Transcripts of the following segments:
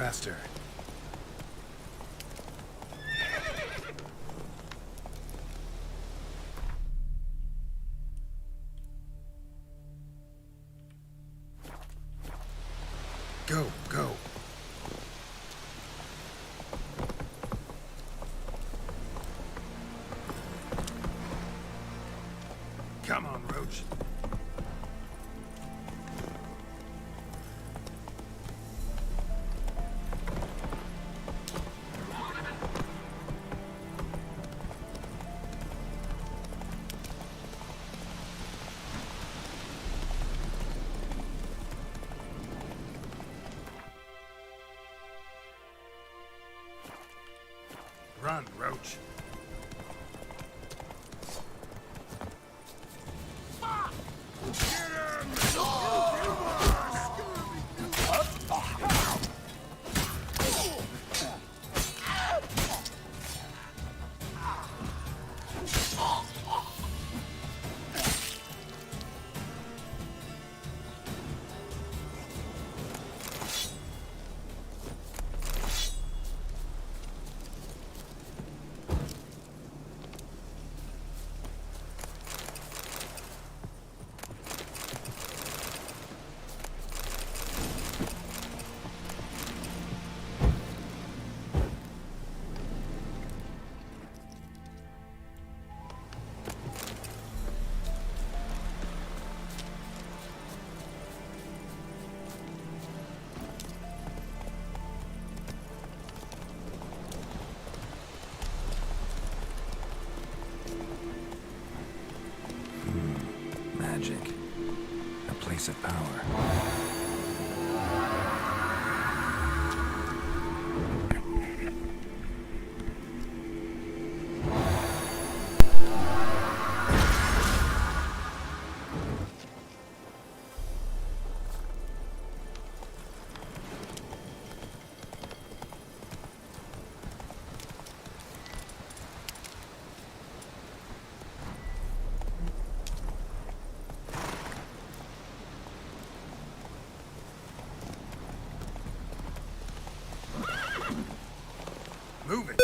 faster. Go, go. Come on, Roach. Run, Roach. Magic. A place of power. Move it.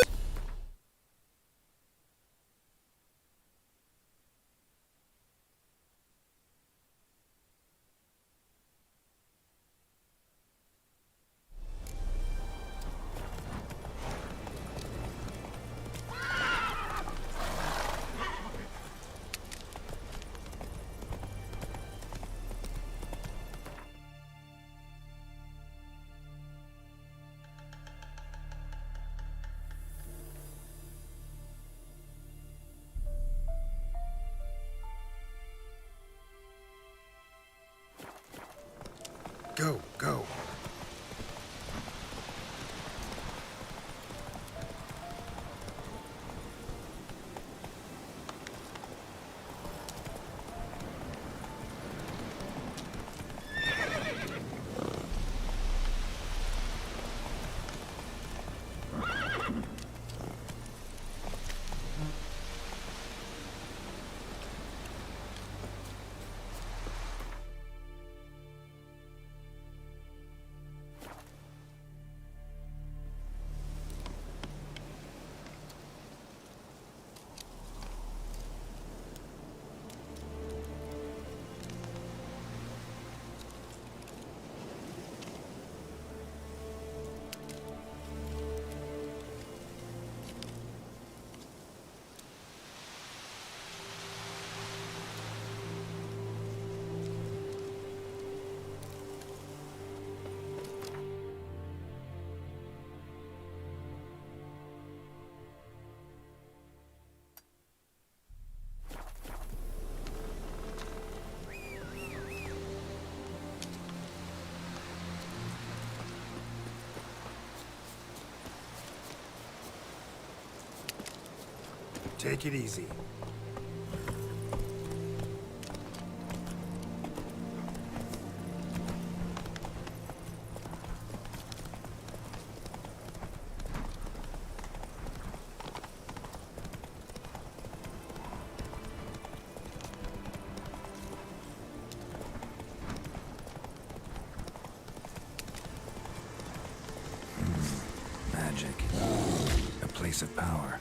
Go, go. Take it easy. place of power.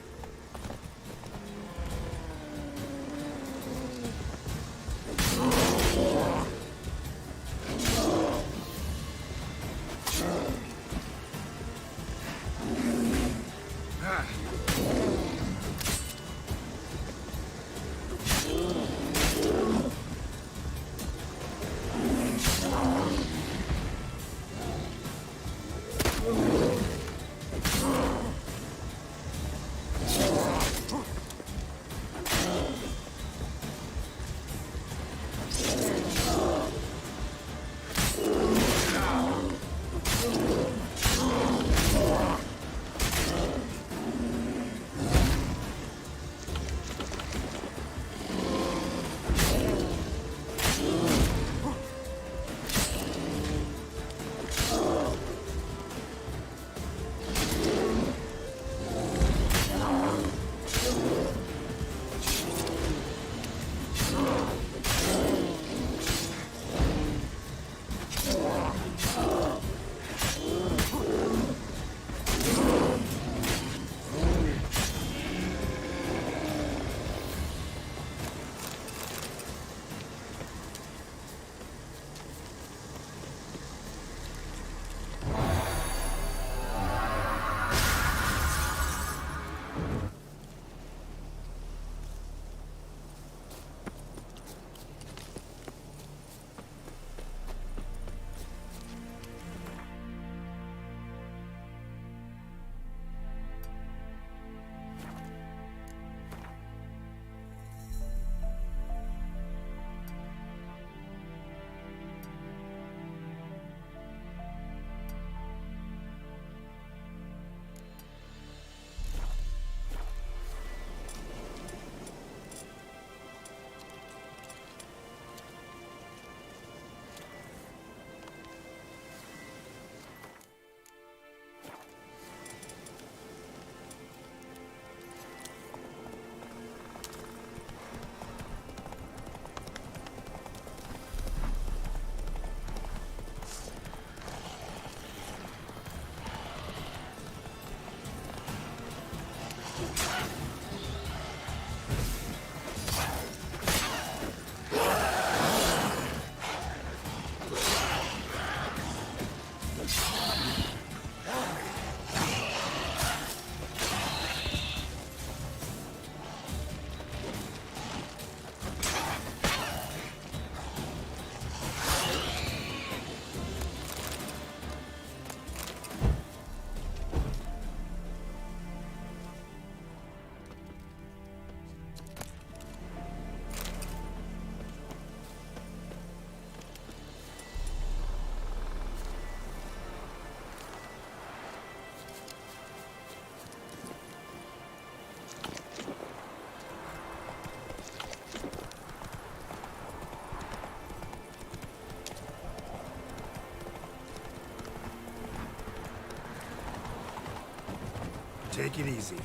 Take it easy.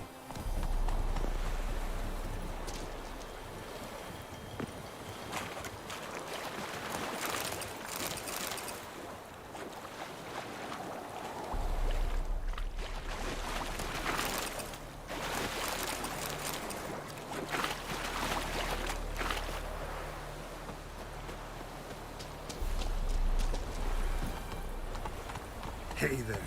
Hey there.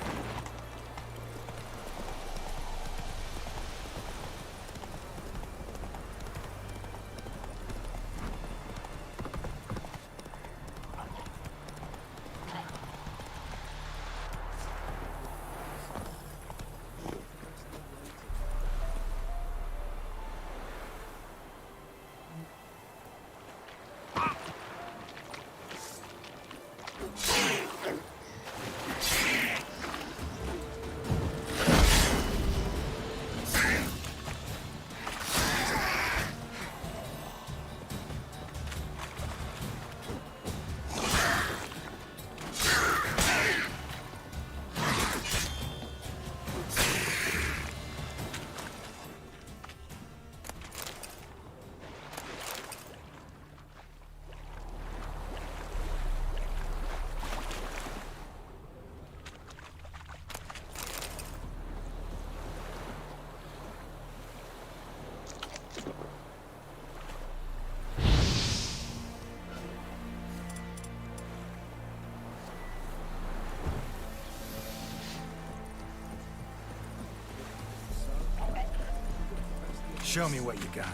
Show me what you got.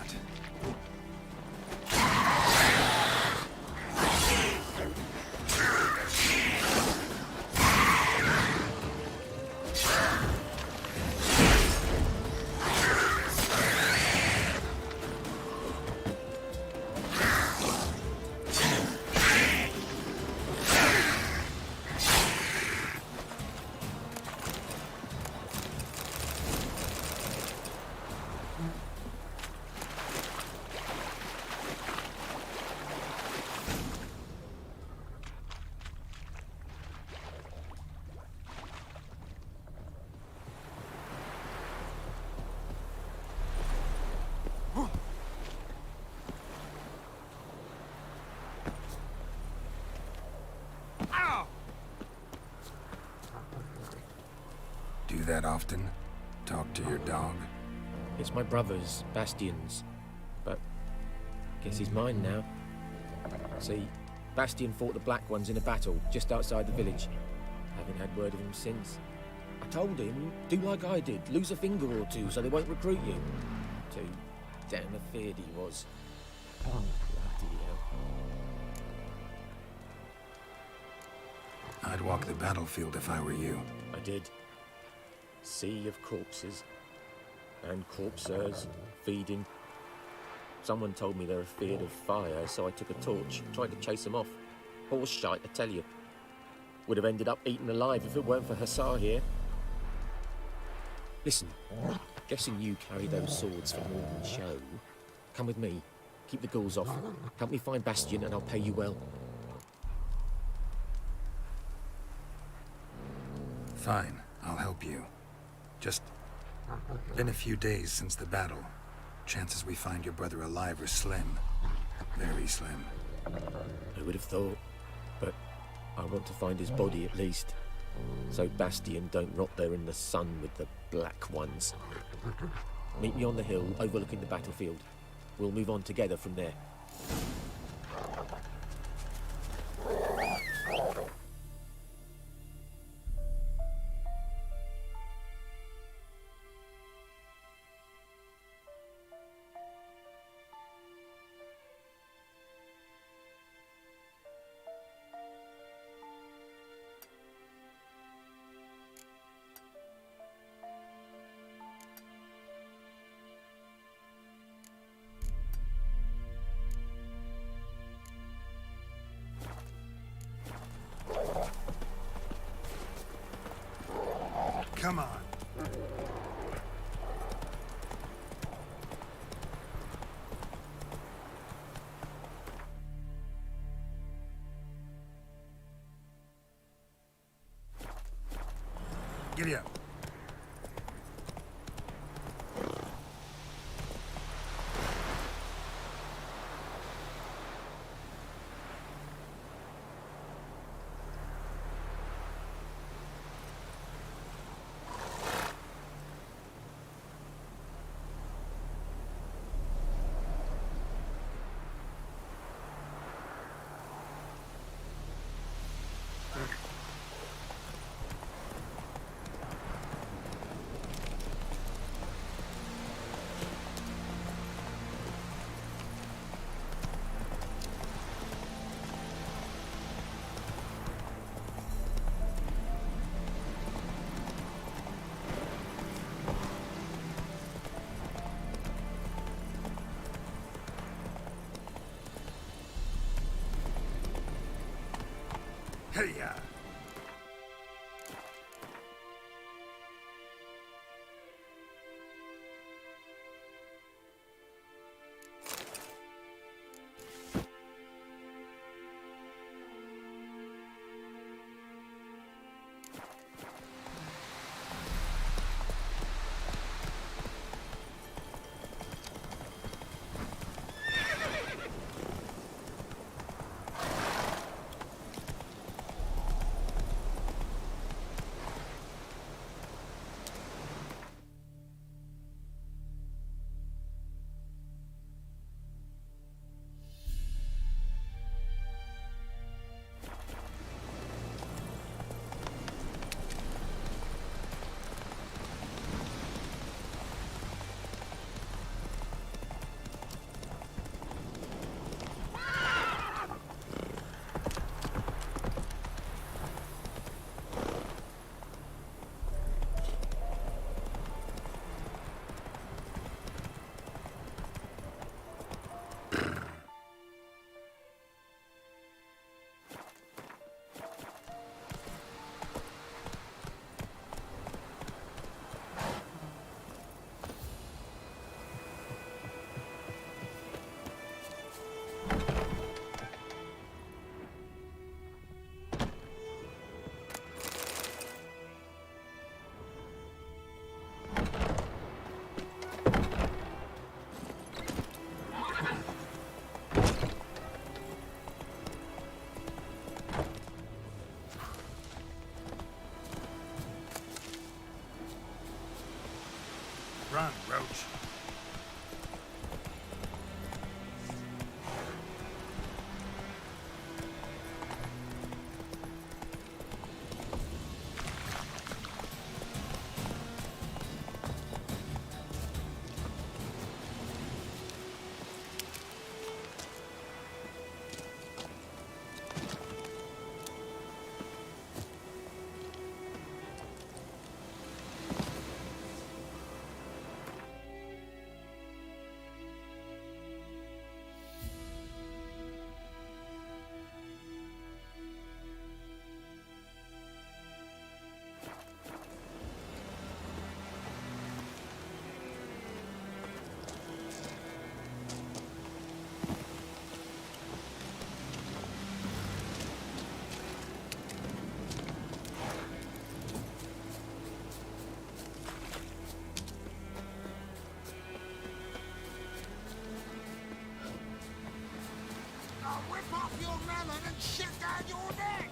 Do that often? Talk to your dog? It's my brother's, Bastion's, but guess he's mine now. See, Bastion fought the Black Ones in a battle just outside the village. Haven't had word of him since. I told him, do like I did, lose a finger or two so they won't recruit you. Too damn afeard he was. Oh, bloody hell. I'd walk the battlefield if I were you. I did. Sea of corpses. And corpsers, feeding. Someone told me they're afeard of fire, so I took a torch, tried to chase them off. Horse shite, I tell you. Would have ended up eaten alive if it weren't for Hussar here. Listen, guessing you carry those swords for more than show. Come with me. Keep the ghouls off. Help me find Bastion and I'll pay you well. Fine, I'll help you. Just been a few days since the battle. Chances we find your brother alive are slim. Very slim. Who would have thought? But I want to find his body at least. So Bastion don't rot there in the sun with the Black Ones. Meet me on the hill overlooking the battlefield. We'll move on together from there. Come on. Giddy up. Hey-ya! Run, Roach. Whip off your melon and shit down your neck!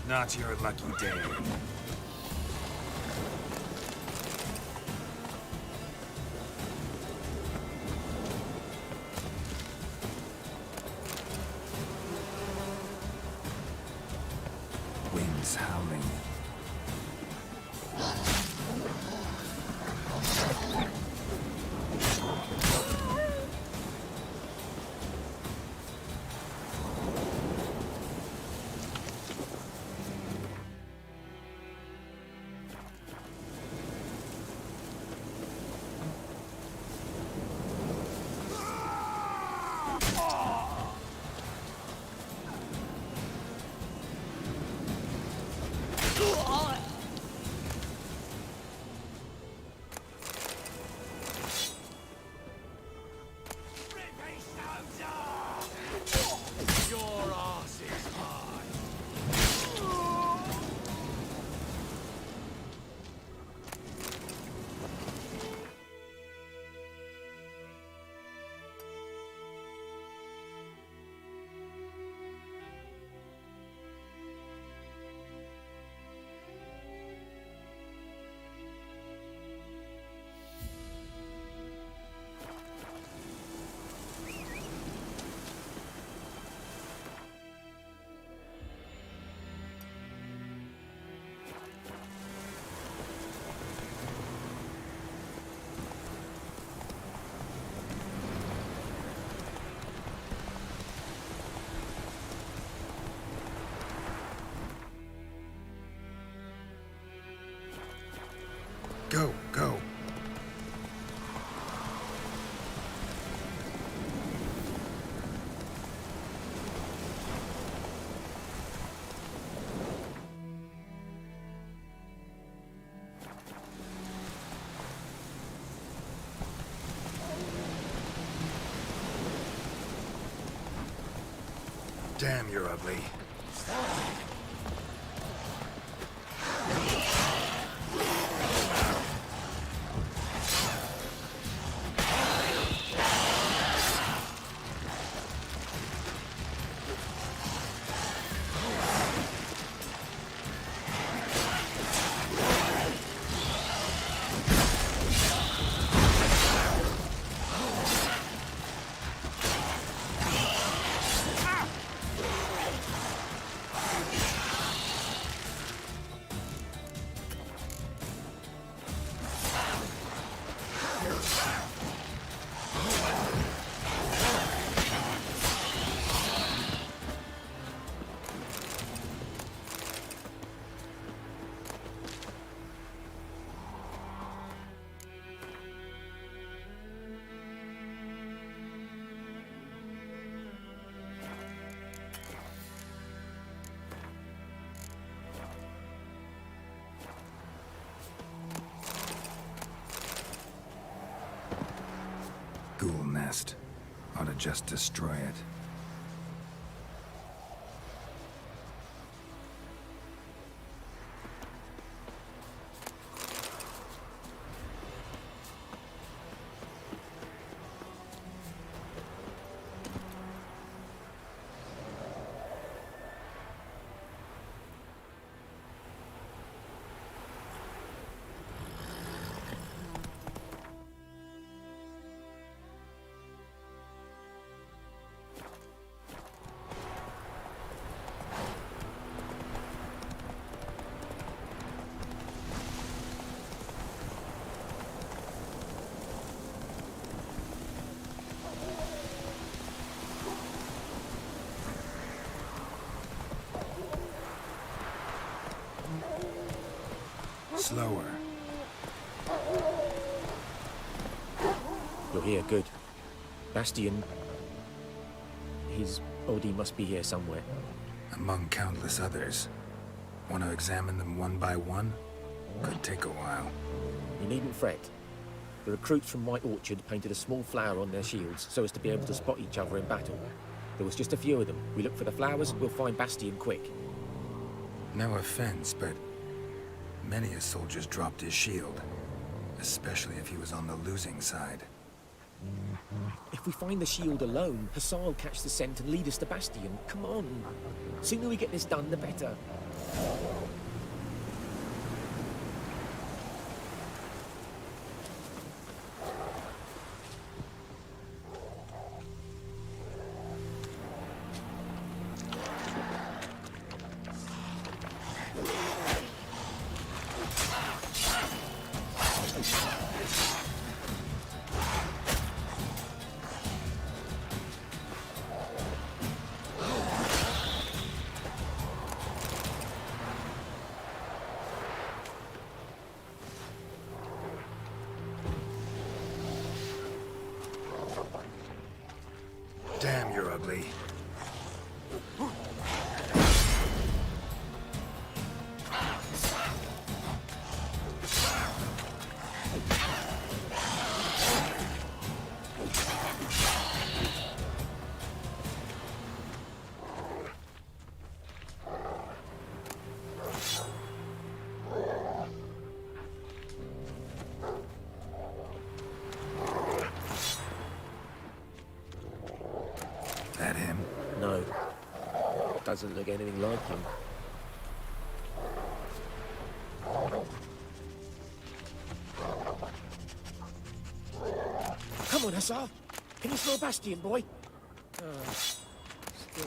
Not your lucky day. Winds howling. Go, go. Damn, you're ugly. Ghoul nest. Ought to just destroy it. Slower. You're here, good. Bastion... His body must be here somewhere. Among countless others. Want to examine them one by one? Could take a while. You needn't fret. The recruits from White Orchard painted a small flower on their shields so as to be able to spot each other in battle. There was just a few of them. We look for the flowers, we'll find Bastion quick. No offense, but many a soldier's dropped his shield. Especially if he was on the losing side. If we find the shield alone, Hassan will catch the scent and lead us to Bastion. Come on. Sooner we get this done, the better. Damn, you're ugly. That him? No. Doesn't look anything like him. Come on, Hussar! Can you smell Bastion, boy? Still...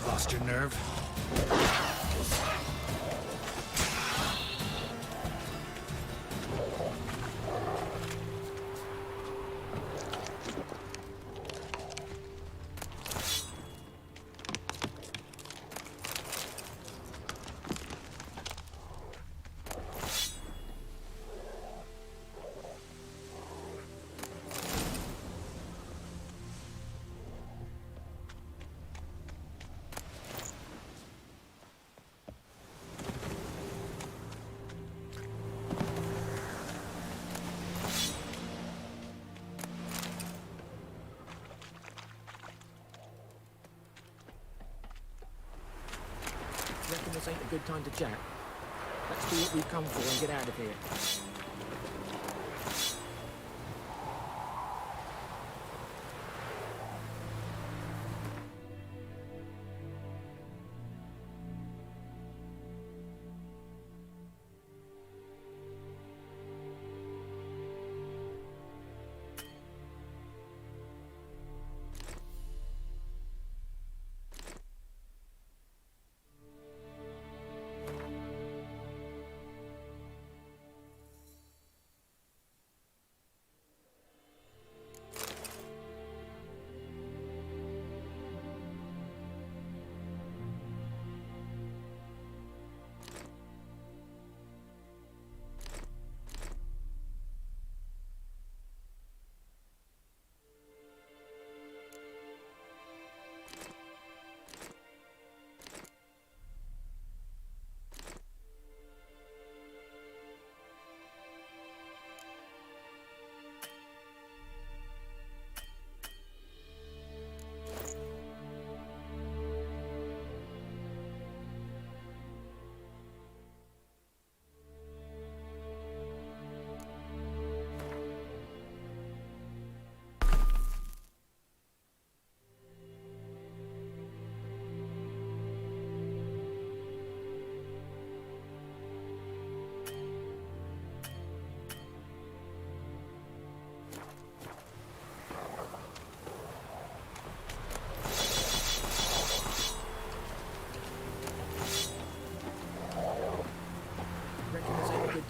Lost your nerve? this ain't a good time to chat. Let's do what we've come for and get out of here.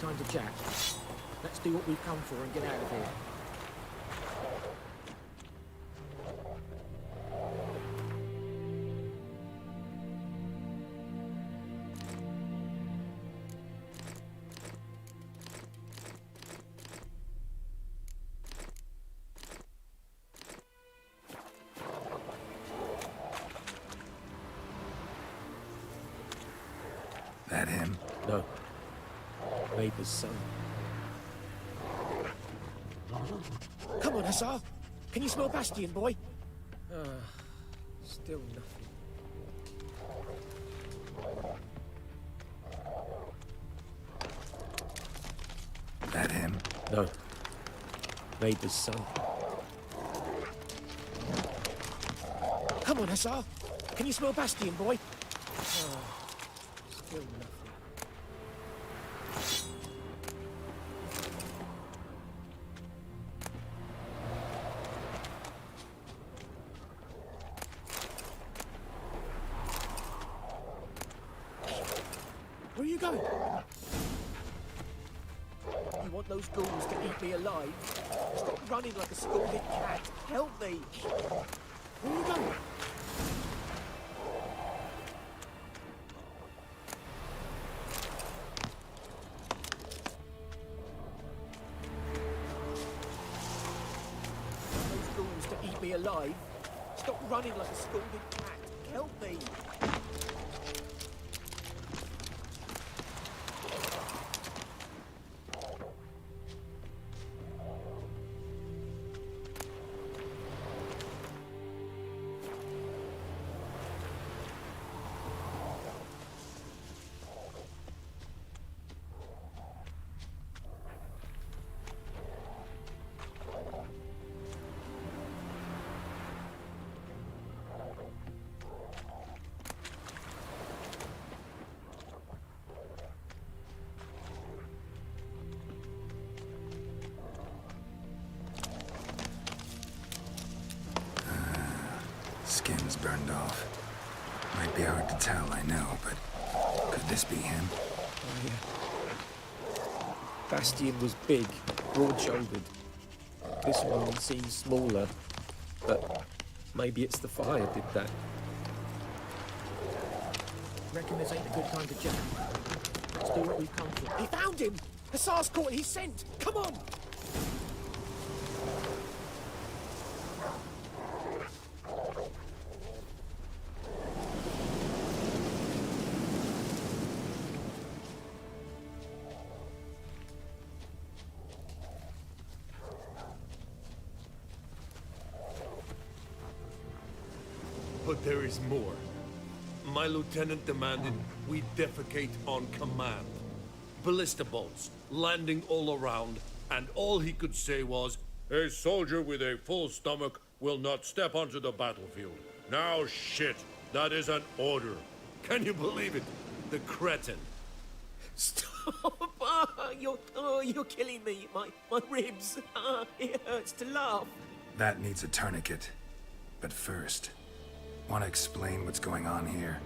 Time to chat. Let's do what we've come for and get out of here. That him? No. Neighbour's son. Come on, Hussar! Can you smell Bastion, boy? Still nothing. That him? No. Neighbour's son. Come on, Hussar! Can you smell Bastion, boy? Still nothing. Where are you going? You want those ghouls to eat me alive? Stop running like a scalded cat. Help me! Where are you going? Those ghouls to eat me alive? Stop running like a scalded cat. Help me! Skin's burned off. Might be hard to tell, I know, but could this be him? Oh, yeah. Bastion was big, broad-shouldered. This one seems smaller, but maybe it's the fire did that. Reckon this ain't a good time to jam. Let's do what we've come for. He found him! Hussar's caught his scent! Come on! But there is more. my lieutenant demanded we defecate on command. Ballista bolts, landing all around, and all he could say was, "A soldier with a full stomach will not step onto the battlefield." Now shit, that is an order. Can you believe it? The cretin. Stop! You're killing me. My ribs. It hurts to laugh. That needs a tourniquet. But first, want to explain what's going on here?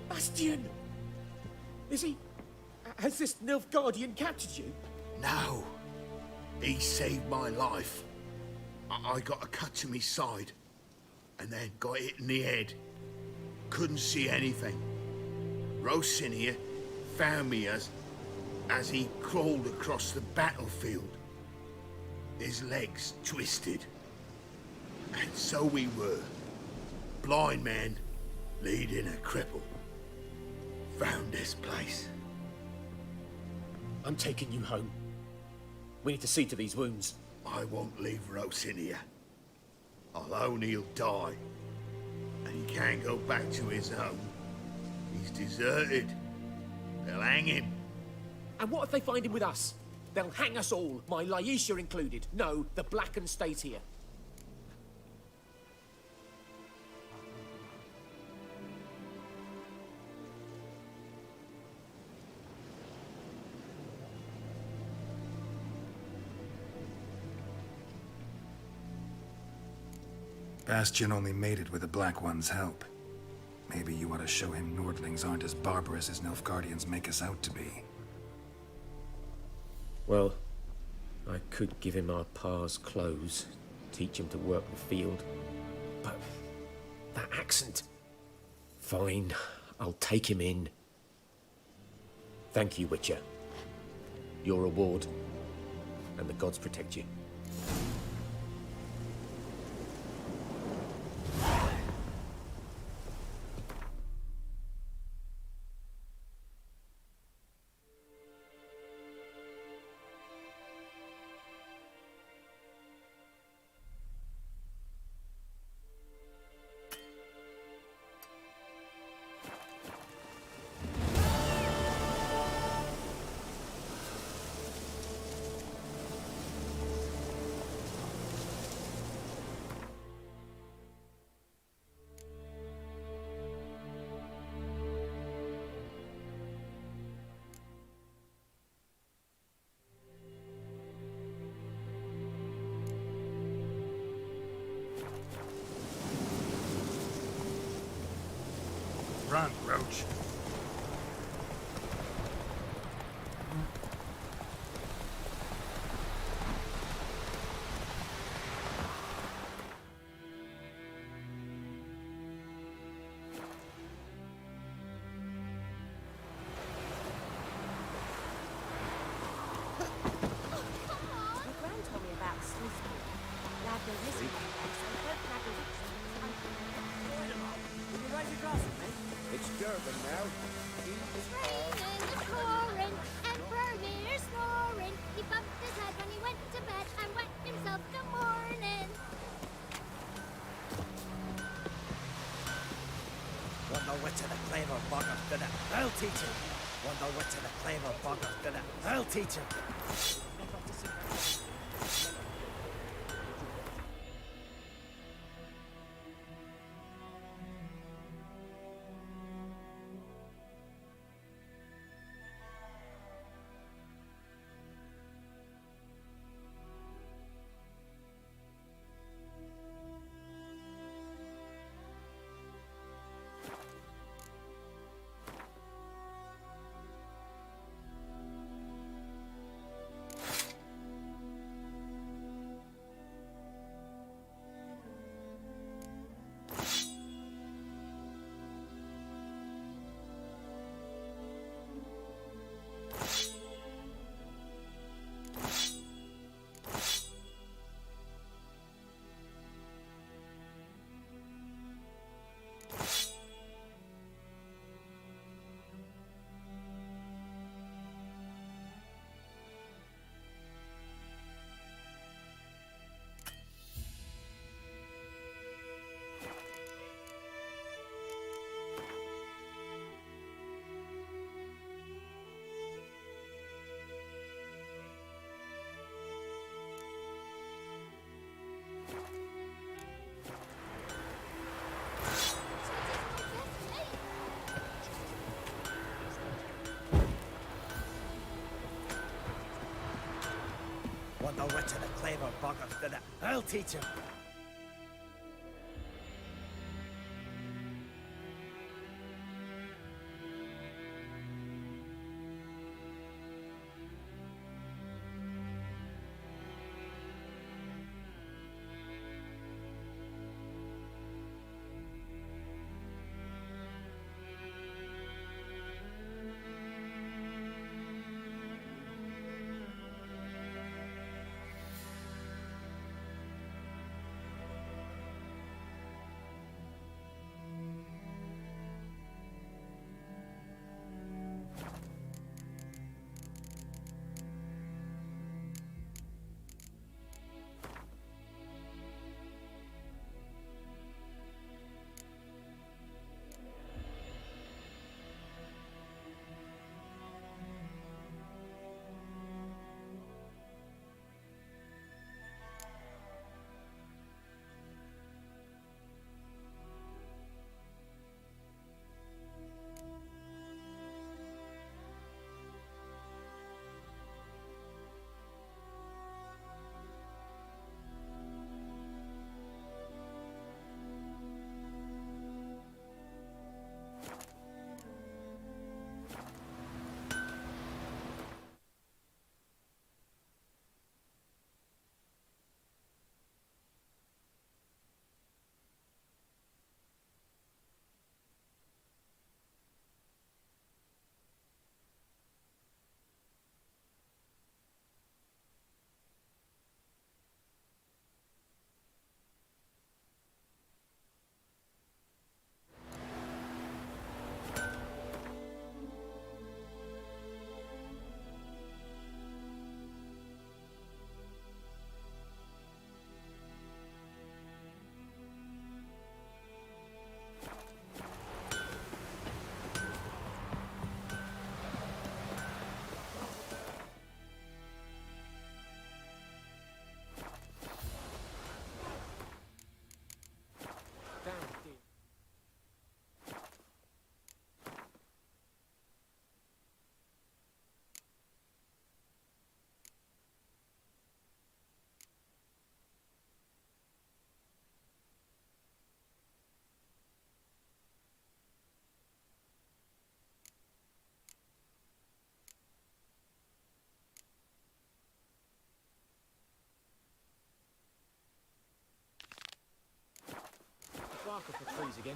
Bastian! Is he... Has this Nilfgaardian captured you? No. He saved my life. I got a cut to my side, and then got hit in the head. Couldn't see anything. Rosin here found me as he crawled across the battlefield. His legs twisted. And so we were. Blind man leading a cripple. Found this place. I'm taking you home. We need to see to these wounds. I won't leave Rosin here. Alone he'll die. And he can't go back to his home. He's deserted. They'll hang him. And what if they find him with us? They'll hang us all, my Laisha included. No, the Blackened stays here. Bastion only made it with the Black One's help. Maybe you ought to show him Nordlings aren't as barbarous as Nilfgaardians make us out to be. Well, I could give him our pa's clothes, teach him to work the field. But that accent... Fine, I'll take him in. Thank you, Witcher. Your reward, and the gods protect you. Run, Roach. I'll teach him. Want the wit to the flavor bugger to the... I'll teach him. buggers did it. I'll teach him. Bark off the trees again.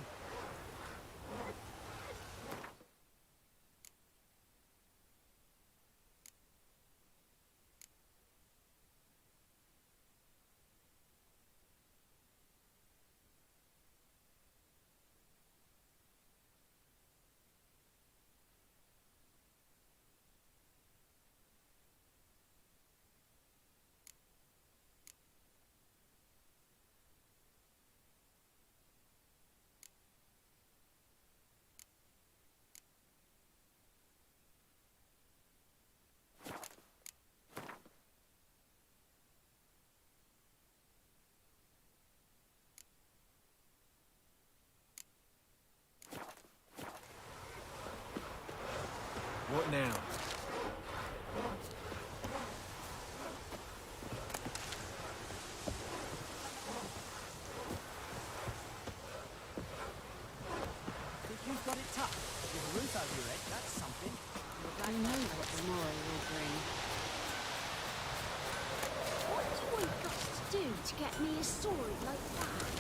What now? Think you've got it tough. With a roof over your head, that's something. I know what tomorrow will bring. What do I got to do to get me a sword like that?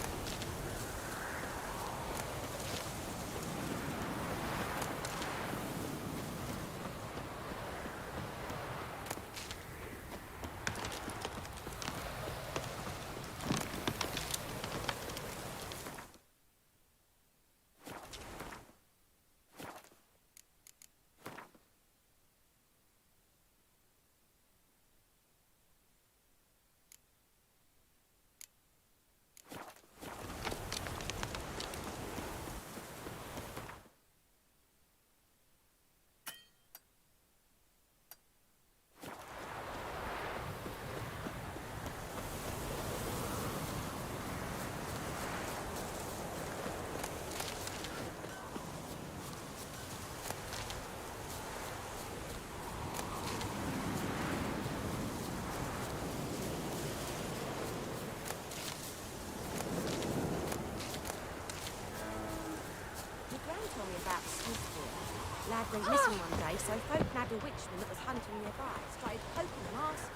lad went missing one day, so folk nabbed a witchman that was hunting nearby. Started poking and asking.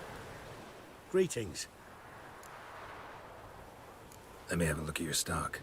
Greetings. Let me have a look at your stock.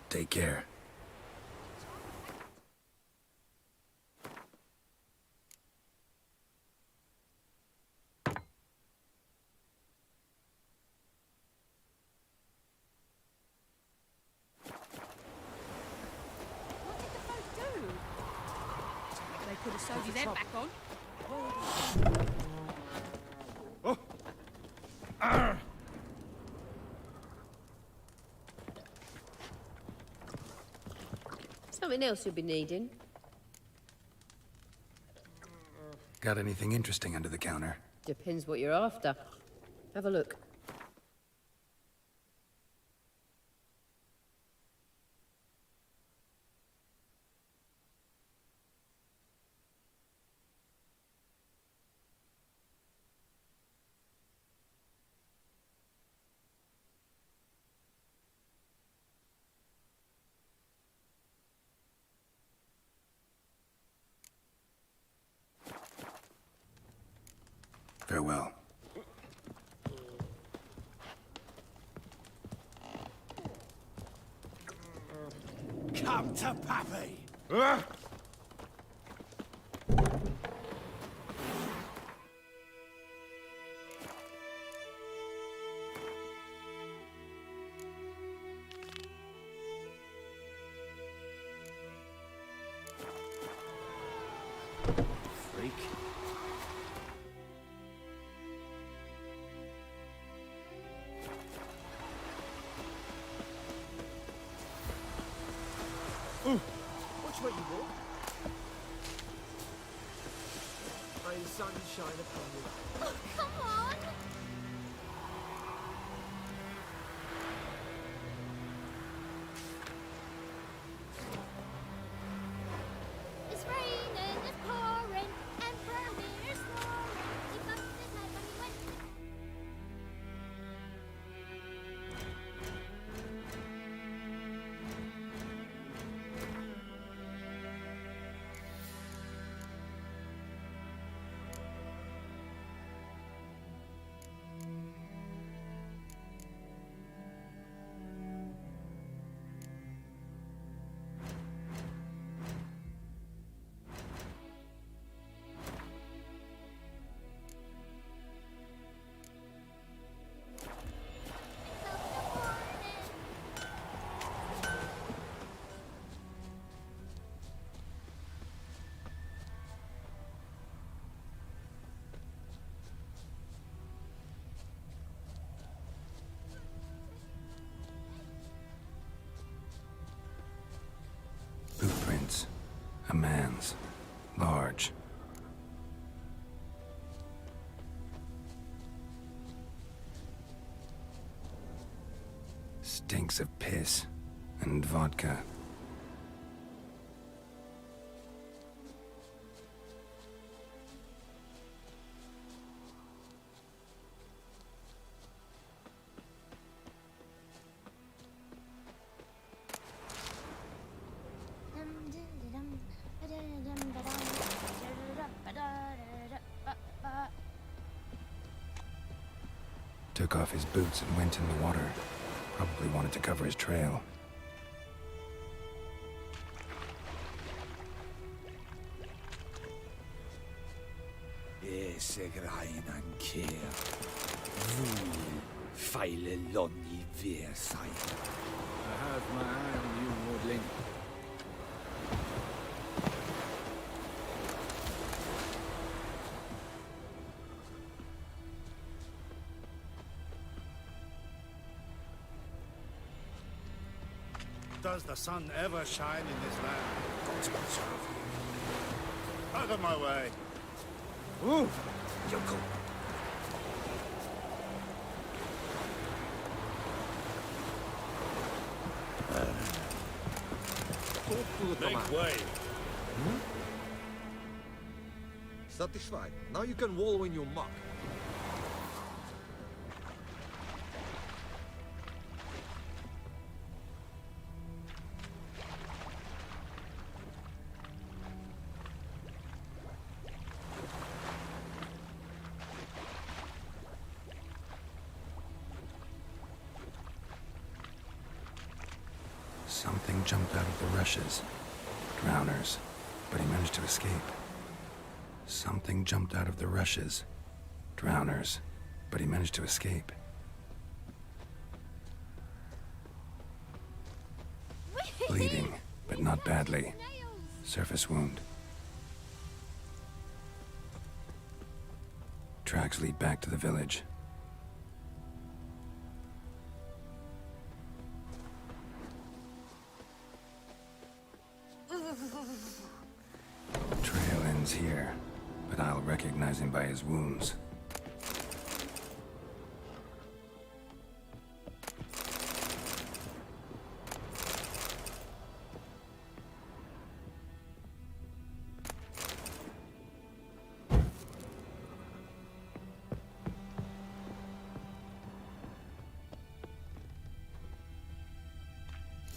Take care. What did the folk do? They could have sewed his head back on. Something else you'll be needing. Got anything interesting under the counter? Depends what you're after. Have a look. Farewell. Come to Pappy! Freak. Watch where you walk. May the sun shine upon you. Oh, come on! It's raining, it's pouring, and Bernie is snoring. He bumped his head when he went. Footprints. A man's. Large. Stinks of piss and vodka. Took off his boots and went in the water. Probably wanted to cover his trail. Yes, grain and care. feile lonni versai. I have my eye on you, Lordling. Does the sun ever shine in this land? God's conserve you. Out of my way. Ooh, Yoko. Make way. Satisfied. Now you can wallow in your muck. Something jumped out of the rushes. Drowners. But he managed to escape. Something jumped out of the rushes. Drowners. But he managed to escape. Bleeding, but not badly. Surface wound. Tracks lead back to the village. Trail ends here, but I'll recognize him by his wounds.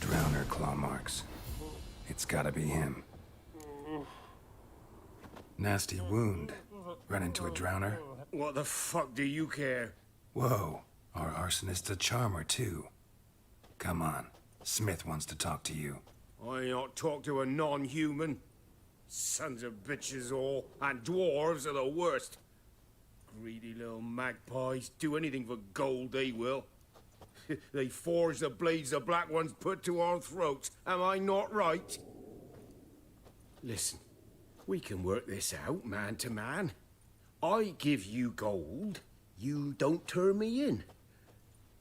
Drowner claw marks. It's gotta be him. Nasty wound. Run into a drowner? What the fuck do you care? Whoa, our arsonist's a charmer too. Come on, Smith wants to talk to you. I not talk to a non-human. Sons of bitches all, and dwarves are the worst. Greedy little magpies, do anything for gold, they will. They forge the blades the black ones put to our throats. Am I not right? Listen, we can work this out, man to man. I give you gold, you don't turn me in.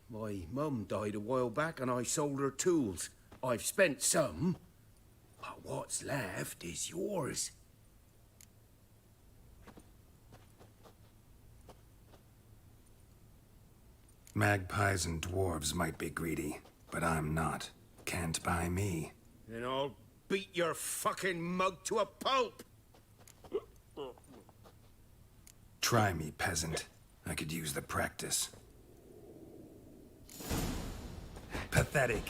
My mum died a while back and I sold her tools. I've spent some, but what's left is yours. Magpies and dwarves might be greedy, but I'm not. Can't buy me. Then I'll beat your fucking mug to a pulp! Try me, peasant. I could use the practice. Pathetic.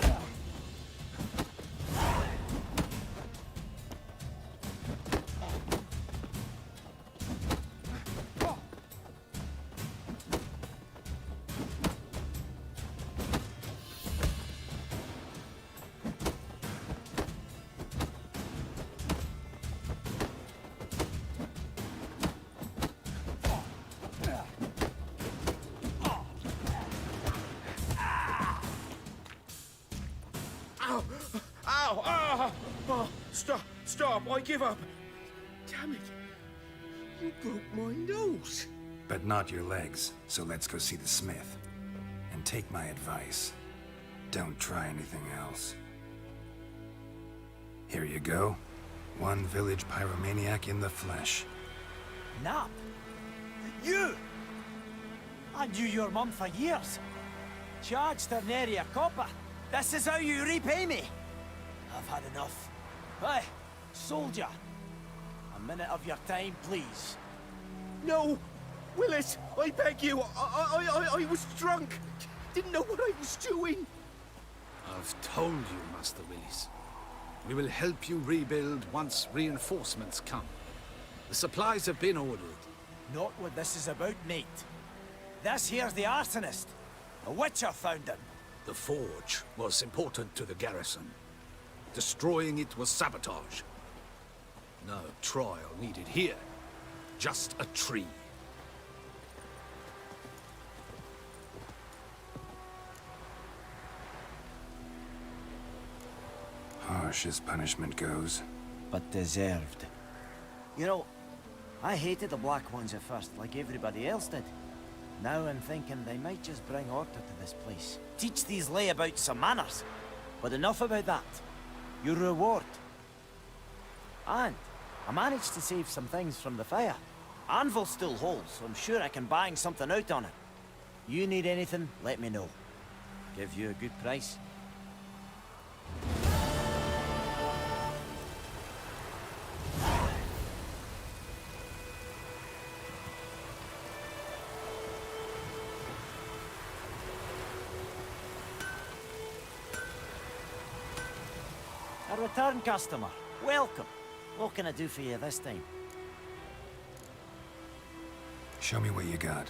Ow! Ow! Ow! Oh, stop! I give up! Damn it! You broke my nose! But not your legs, so let's go see the smith. And take my advice. Don't try anything else. Here you go. One village pyromaniac in the flesh. Nap? You? I knew your mum for years. Charged her nary a copper. This is how you repay me. I've had enough. Hey, soldier. A minute of your time, please. No! Willis, I beg you! I was drunk! Didn't know what I was doing! I've told you, Master Willis. We will help you rebuild once reinforcements come. The supplies have been ordered. Not what this is about, mate. This here's the arsonist. A witcher found him. The forge was important to the garrison. Destroying it was sabotage. No trial needed here. Just a tree. harsh as punishment goes. But deserved. You know, I hated the Black Ones at first, like everybody else did. Now I'm thinking they might just bring order to this place. Teach these layabouts some manners. But enough about that. Your reward. And I managed to save some things from the fire. Anvil still holds, so I'm sure I can bang something out on it. You need anything, let me know. Give you a good price. A return customer. Welcome. What can I do for you this time? Show me what you got.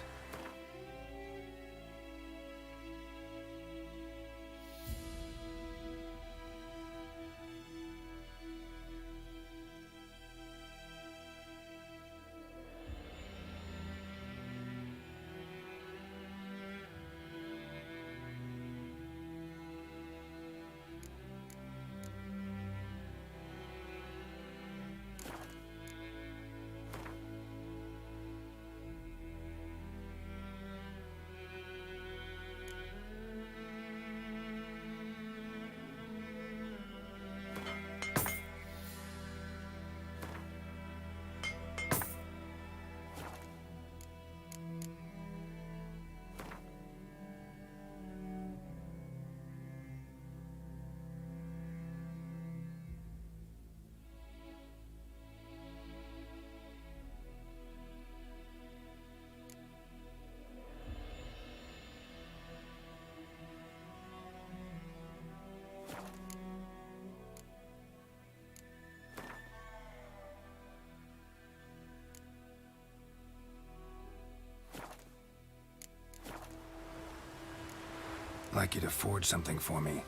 I'd like you to forge something for me.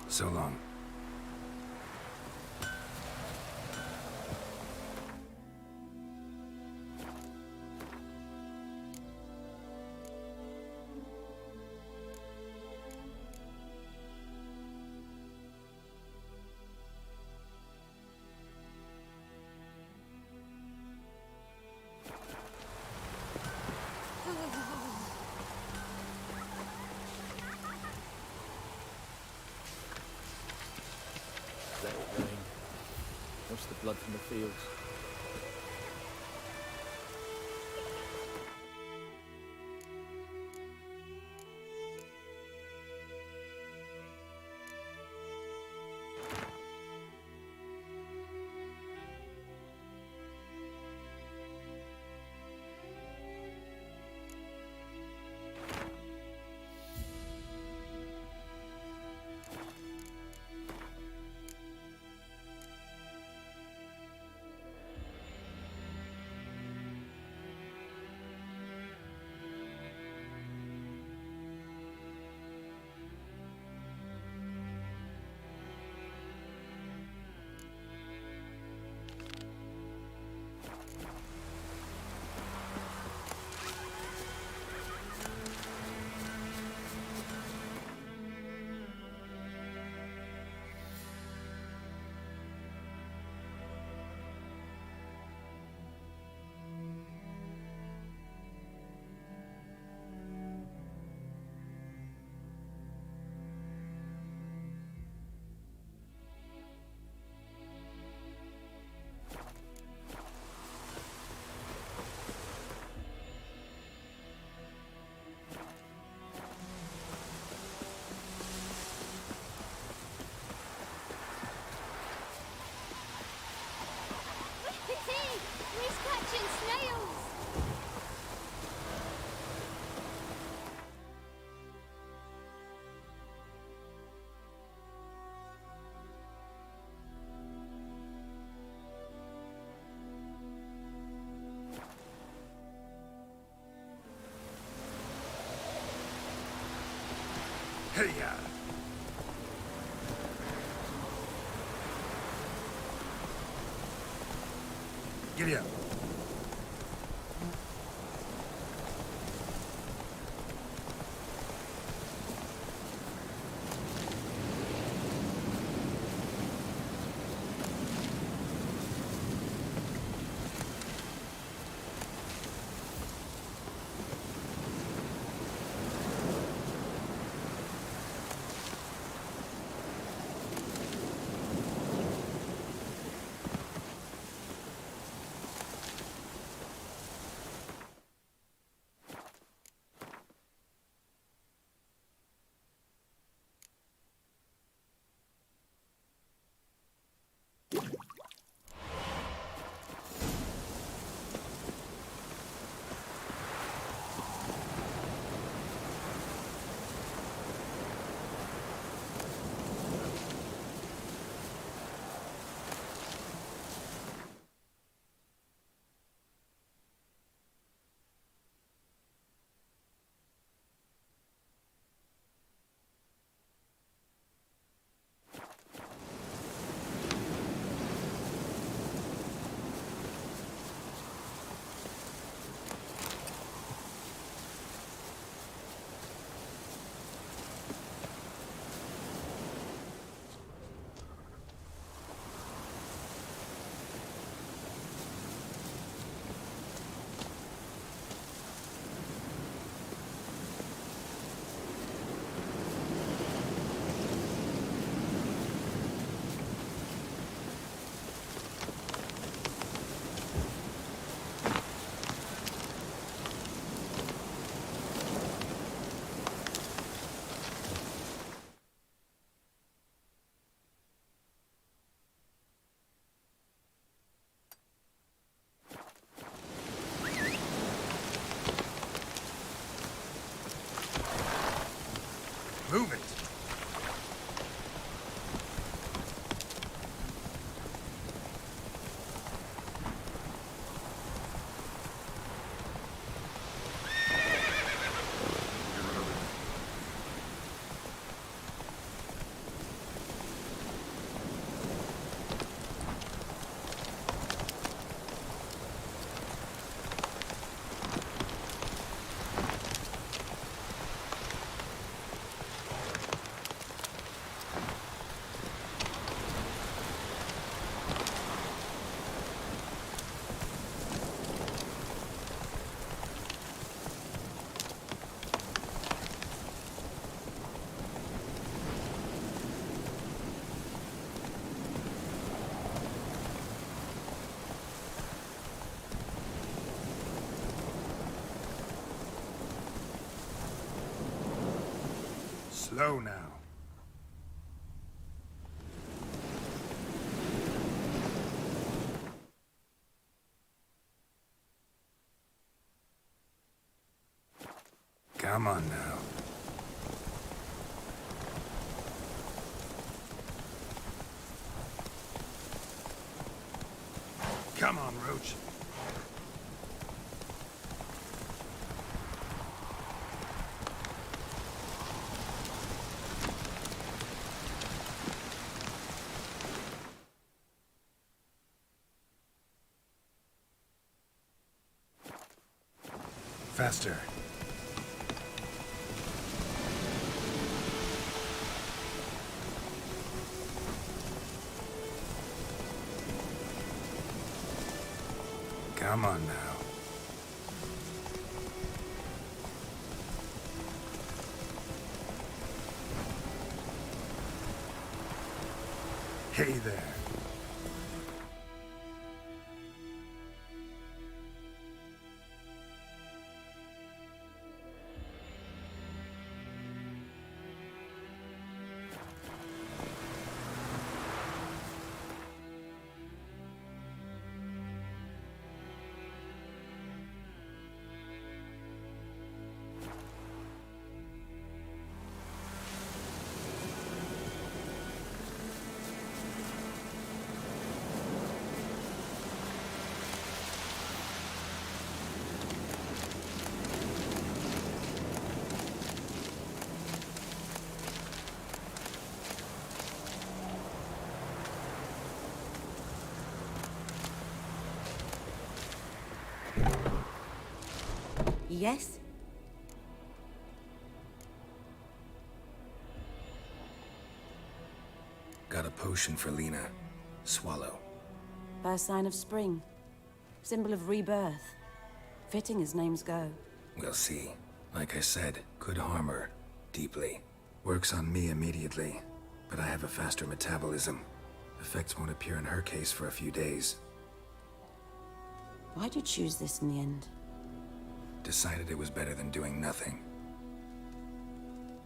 So long. Let it rain. Wash the blood from the fields. He's catching snails! Hey-ya! Giddy up. Slow now. Come on now. Come on, Roach. Faster. Come on now. Hey there. Yes? Got a potion for Lena. Swallow. First sign of spring. Symbol of rebirth. Fitting as names go. We'll see. Like I said, could harm her. Deeply. Works on me immediately, but I have a faster metabolism. Effects won't appear in her case for a few days. Why'd you choose this in the end? Decided it was better than doing nothing.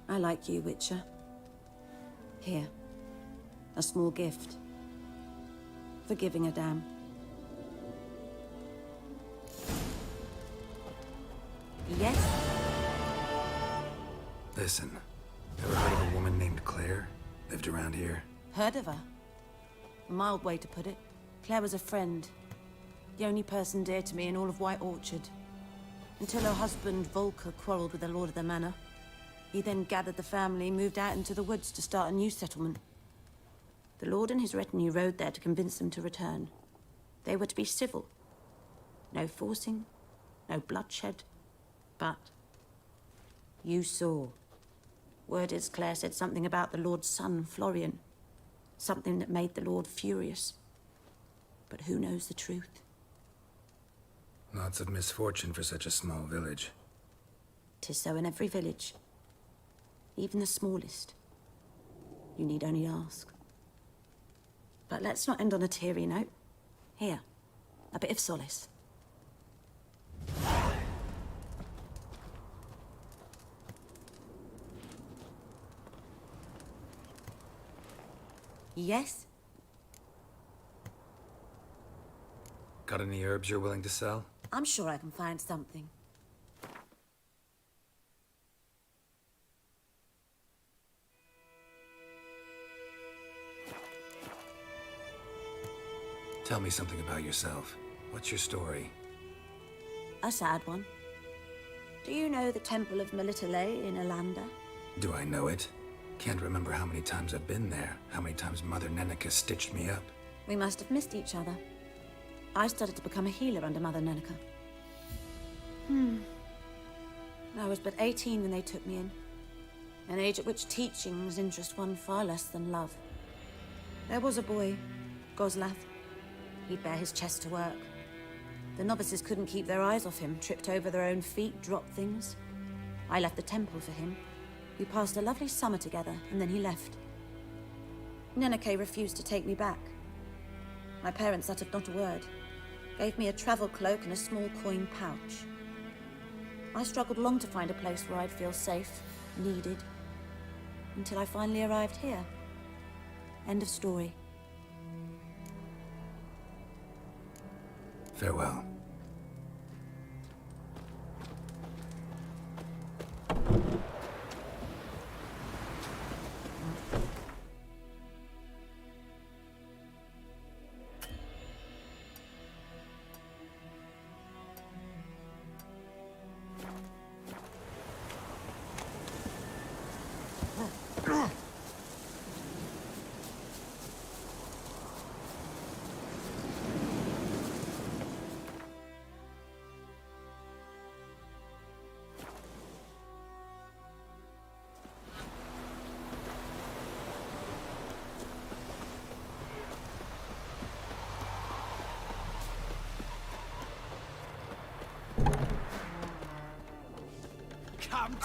I like you, Witcher. Here. A small gift. For giving a damn. Yes? Listen, ever heard of a woman named Claire? Lived around here? Heard of her? A mild way to put it. Claire was a friend. The only person dear to me in all of White Orchard. Until her husband, Volker, quarreled with the lord of the manor. He then gathered the family, moved out into the woods to start a new settlement. The lord and his retinue rode there to convince them to return. They were to be civil. No forcing, no bloodshed. But you saw. Word is Claire said something about the lord's son, Florian. Something that made the lord furious. But who knows the truth? Lots of misfortune for such a small village. 'Tis so in every village. Even the smallest. You need only ask. But let's not end on a teary note. Here, a bit of solace. Yes? Got any herbs you're willing to sell? I'm sure I can find something. Tell me something about yourself. What's your story? A sad one. Do you know the Temple of Melitele in Alanda? Do I know it? Can't remember how many times I've been there, how many times Mother Neneka stitched me up. We must have missed each other. I started to become a healer under Mother Neneka. I was but 18 when they took me in. An age at which teachings interest one far less than love. There was a boy, Goslav. He'd bare his chest to work. The novices couldn't keep their eyes off him, tripped over their own feet, dropped things. I left the temple for him. We passed a lovely summer together, and then he left. Neneke refused to take me back. My parents uttered not a word. Gave me a travel cloak and a small coin pouch. I struggled long to find a place where I'd feel safe, needed. Until I finally arrived here. End of story. Farewell.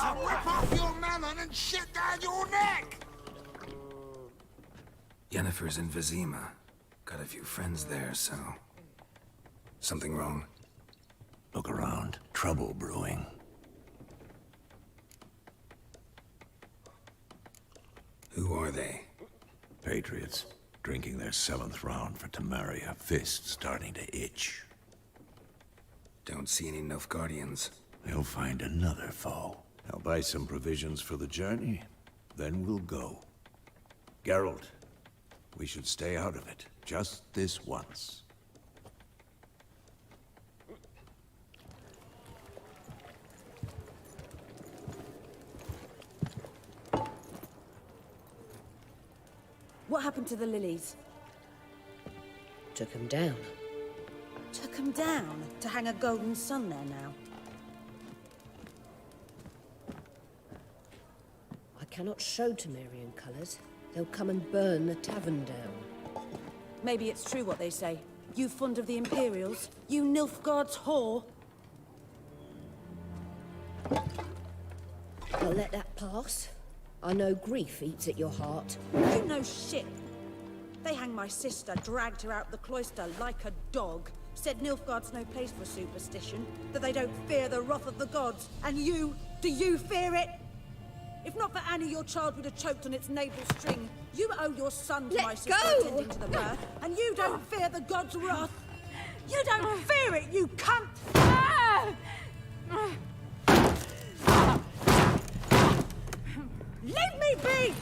I'll rip off your melon and shit down your neck! Yennefer's in Vizima. Got a few friends there, so... Something wrong? Look around. Trouble brewing. Who are they? Patriots. Drinking their 7th round for Temeria. Fists starting to itch. Don't see any Nilfgaardians. They'll find another foe. I'll buy some provisions for the journey. Then we'll go. Geralt, we should stay out of it. Just this once. What happened to the lilies? Took him down. Took them down to hang a golden sun there now. I cannot show Temerian colours. They'll come and burn the tavern down. Maybe it's true what they say. You fond of the Imperials? You Nilfgaard's whore? I'll let that pass. I know grief eats at your heart. You know shit. They hanged my sister, dragged her out the cloister like a dog. Said Nilfgaard's no place for superstition, that they don't fear the wrath of the gods. And you, do you fear it? If not for Annie, your child would have choked on its navel string. You owe your son to my sister attending to the birth, and you don't fear the gods' wrath. You don't fear it, you cunt! Leave me be!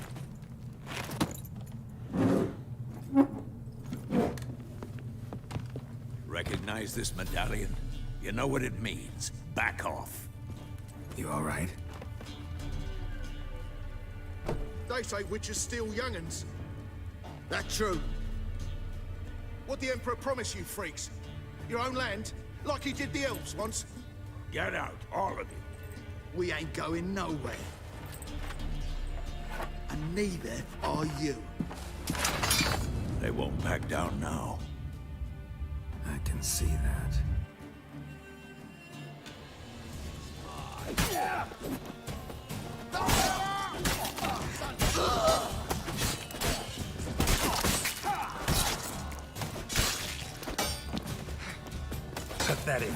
Recognize this medallion? You know what it means. Back off. You all right? They say witches steal young'uns. That true? What the Emperor promised you freaks? Your own land? Like he did the elves once? Get out, all of you. We ain't going nowhere. And neither are you. They won't back down now. I can see that. Pathetic.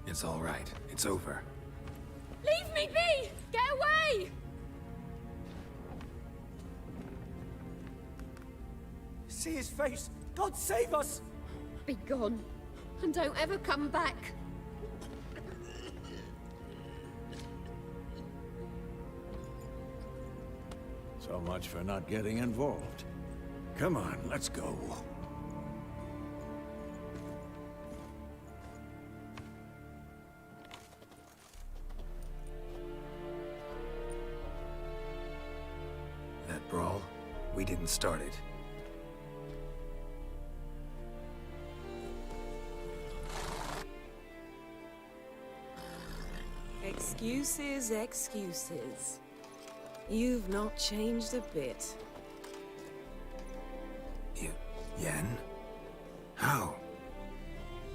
It's all right. It's over. Leave me be! Get away! See his face! God save us! Be gone. And don't ever come back. So much for not getting involved. Come on, let's go. That brawl, we didn't start it. Excuses, excuses. You've not changed a bit. Yen? How?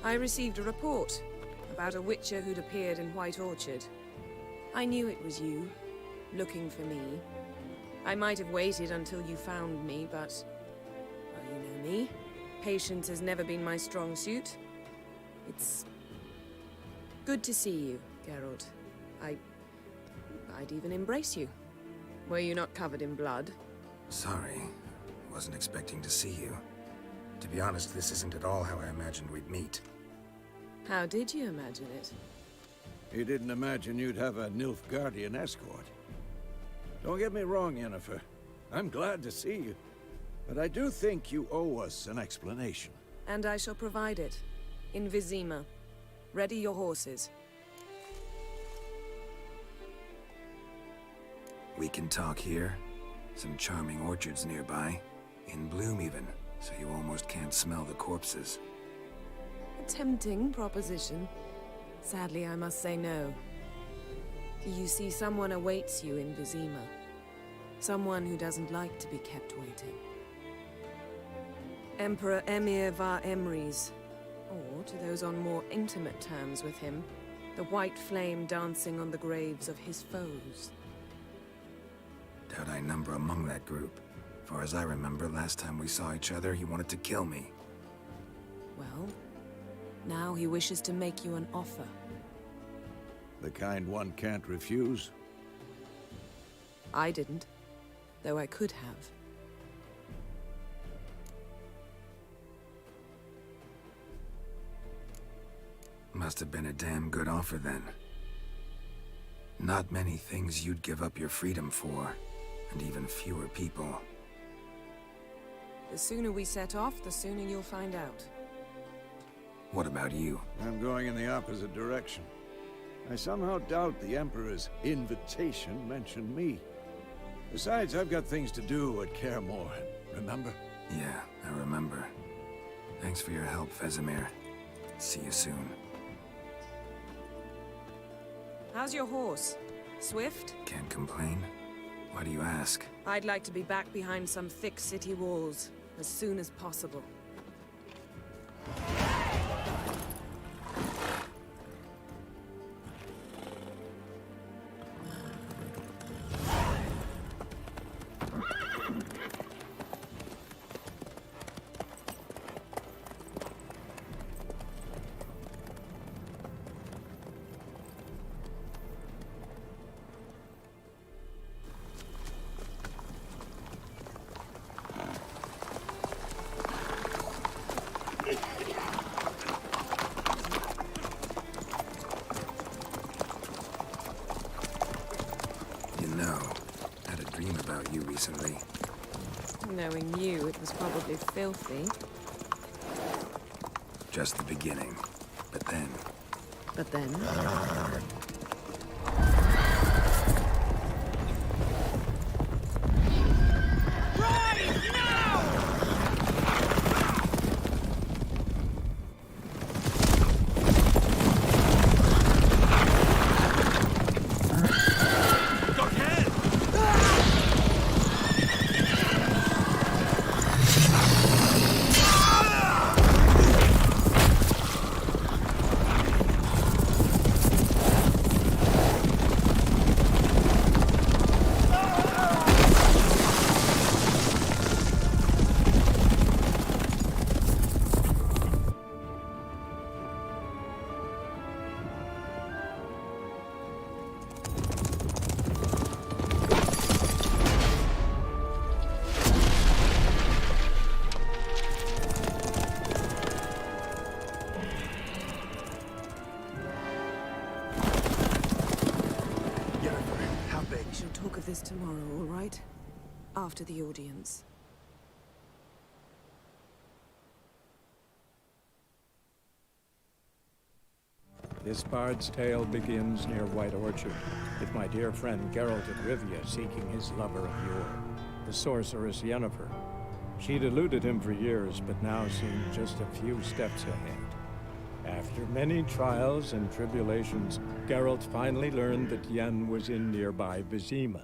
I received a report about a witcher who'd appeared in White Orchard. I knew it was you, looking for me. I might have waited until you found me, but you know me. Patience has never been my strong suit. It's good to see you, Geralt. I'd even embrace you. Were you not covered in blood? Sorry. Wasn't expecting to see you. To be honest, this isn't at all how I imagined we'd meet. How did you imagine it? You didn't imagine you'd have a Nilfgaardian escort. Don't get me wrong, Yennefer. I'm glad to see you. But I do think you owe us an explanation. And I shall provide it. In Vizima. Ready your horses. We can talk here. Some charming orchards nearby. In bloom even, so you almost can't smell the corpses. A tempting proposition. Sadly, I must say no. You see, someone awaits you in Vizima. Someone who doesn't like to be kept waiting. Emperor Emir var Emrys. Or, to those on more intimate terms with him, the white flame dancing on the graves of his foes. Doubt I number among that group. Far as I remember, last time we saw each other, he wanted to kill me. Well, now he wishes to make you an offer. The kind one can't refuse? I didn't, though I could have. Must have been a damn good offer then. Not many things you'd give up your freedom for, and even fewer people. The sooner we set off, the sooner you'll find out. What about you? I'm going in the opposite direction. I somehow doubt the Emperor's invitation mentioned me. Besides, I've got things to do at Kaer Morhen, remember? Yeah, I remember. Thanks for your help, Vesemir. See you soon. How's your horse? Swift? Can't complain. Why do you ask? I'd like to be back behind some thick city walls as soon as possible. Recently. Knowing you, it was probably filthy. Just the beginning. But then... But then? Tomorrow, all right? After the audience. This bard's tale begins near White Orchard, with my dear friend Geralt of Rivia seeking his lover of yore, the sorceress Yennefer. She'd eluded him for years, but now seemed just a few steps ahead. After many trials and tribulations, Geralt finally learned that Yen was in nearby Vizima.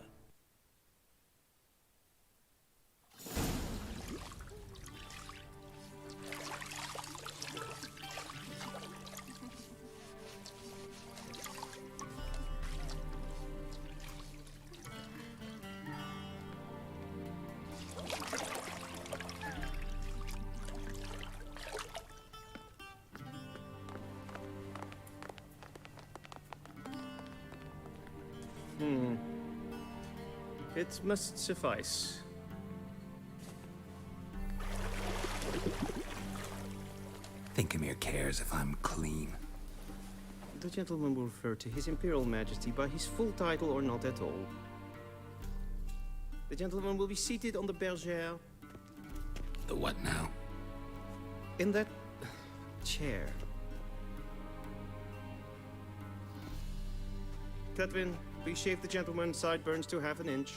It must suffice. Thinkamere cares if I'm clean. The gentleman will refer to His Imperial Majesty by his full title or not at all. The gentleman will be seated on the bergère. The what now? In that chair. Catwin, please shave the gentleman's sideburns to half an inch.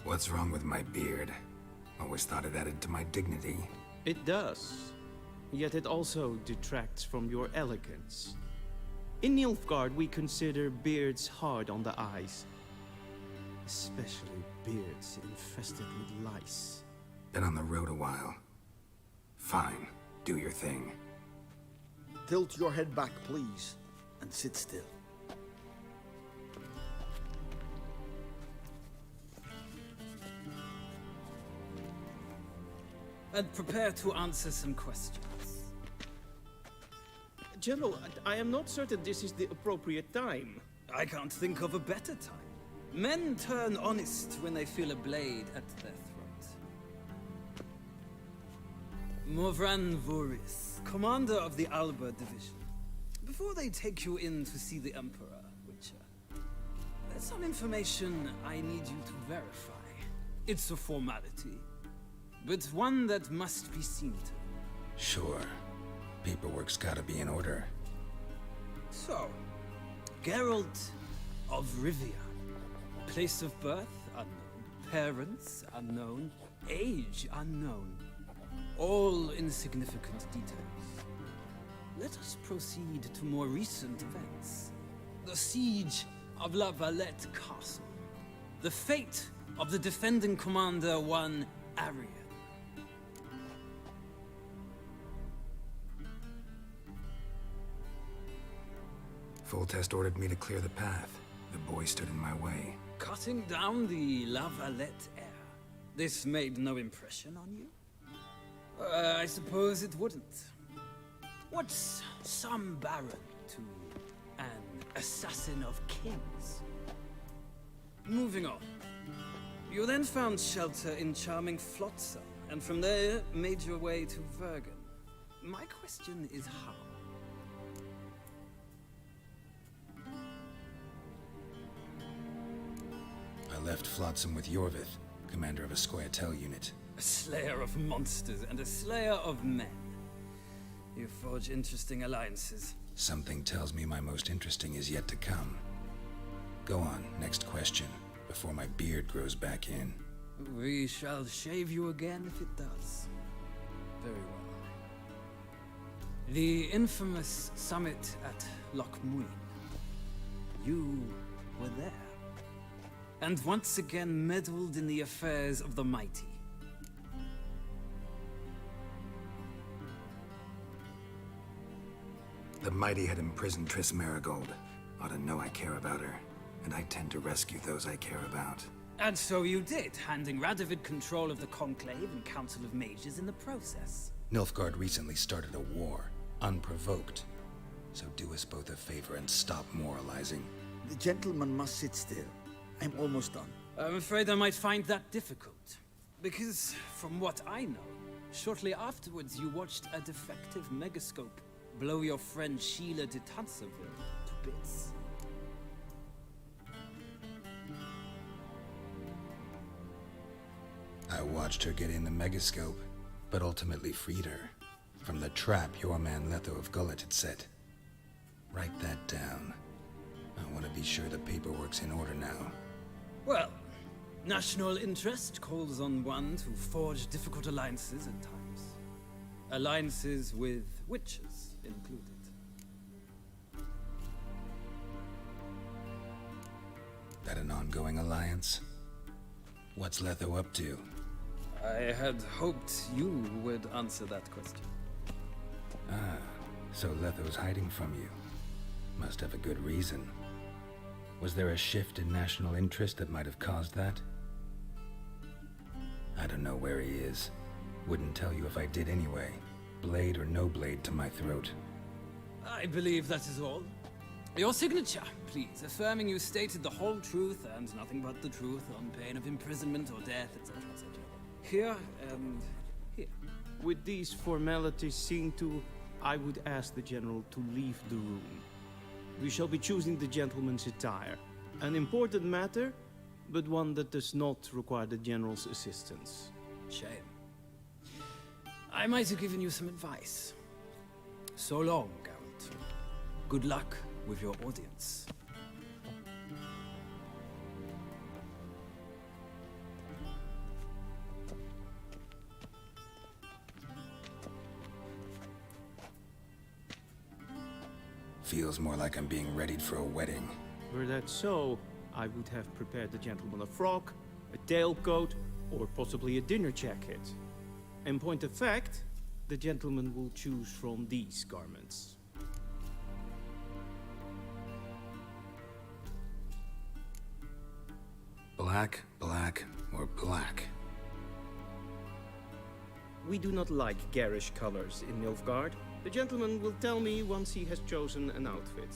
What's wrong with my beard? Always thought it added to my dignity. It does. Yet it also detracts from your elegance. In Nilfgaard, we consider beards hard on the eyes. Especially beards infested with lice. Been on the road a while. Fine, do your thing. Tilt your head back, please, and sit still. And prepare to answer some questions. General, I am not certain this is the appropriate time. I can't think of a better time. Men turn honest when they feel a blade at their throat. Morvran Voris, commander of the Alba Division. Before they take you in to see the Emperor, Witcher, there's some information I need you to verify. It's a formality, but one that must be seen to. Sure. Paperwork's gotta be in order. So, Geralt of Rivia. Place of birth, unknown. Parents, unknown. Age, unknown. All insignificant details. Let us proceed to more recent events. The siege of La Valette Castle. The fate of the defending commander, one Arian. Foltest ordered me to clear the path. The boy stood in my way. Cutting down the La Valette heir. This made no impression on you? I suppose it wouldn't. What's some baron to an assassin of kings? Moving on. You then found shelter in charming Flotsam, and from there made your way to Vergen. My question is how? I left Flotsam with Yorvith, commander of a Scoia'tael unit. A slayer of monsters and a slayer of men. You forge interesting alliances. Something tells me my most interesting is yet to come. Go on, next question, before my beard grows back in. We shall shave you again if it does. Very well. The infamous summit at Loch Muin. You were there. And once again meddled in the affairs of the mighty. The mighty had imprisoned Triss Merigold. Ought to know I care about her, and I tend to rescue those I care about. And so you did, handing Radovid control of the Conclave and Council of Mages in the process. Nilfgaard recently started a war, unprovoked. So do us both a favor and stop moralizing. The gentleman must sit still. I'm almost done. I'm afraid I might find that difficult. Because, from what I know, shortly afterwards you watched a defective megascope blow your friend Sheila de Tanserville to bits. I watched her get in the megascope, but ultimately freed her from the trap your man Letho of Gullet had set. Write that down. I want to be sure the paperwork's in order now. Well, national interest calls on one to forge difficult alliances at times. Alliances with witches included. That an ongoing alliance? What's Letho up to? I had hoped you would answer that question. Ah, so Letho's hiding from you. Must have a good reason. Was there a shift in national interest that might have caused that? I don't know where he is. Wouldn't tell you if I did anyway. Blade or no blade to my throat. I believe that is all. Your signature, please, affirming you stated the whole truth and nothing but the truth on pain of imprisonment or death, etc., etc. Here and here. With these formalities seen to, I would ask the General to leave the room. We shall be choosing the gentleman's attire. An important matter, but one that does not require the General's assistance. Shame. I might have given you some advice. So long, Geralt. Good luck with your audience. Feels more like I'm being readied for a wedding. Were that so, I would have prepared the gentleman a frock, a tailcoat, or possibly a dinner jacket. In point of fact, the gentleman will choose from these garments. Black, black, or black? We do not like garish colors in Nilfgaard. The gentleman will tell me once he has chosen an outfit.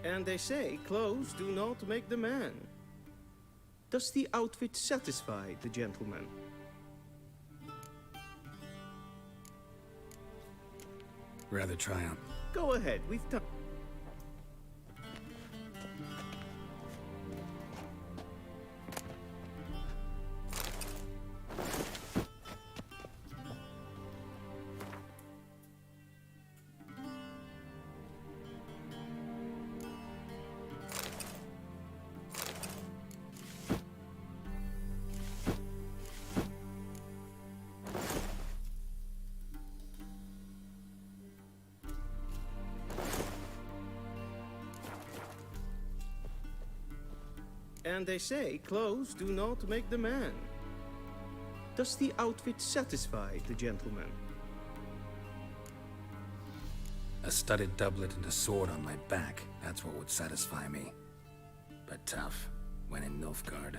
And they say clothes do not make the man. Does the outfit satisfy the gentleman? Rather try on. Go ahead, we've done. And they say clothes do not make the man. Does the outfit satisfy the gentleman? A studded doublet and a sword on my back, that's what would satisfy me. But tough, when in Nilfgaard.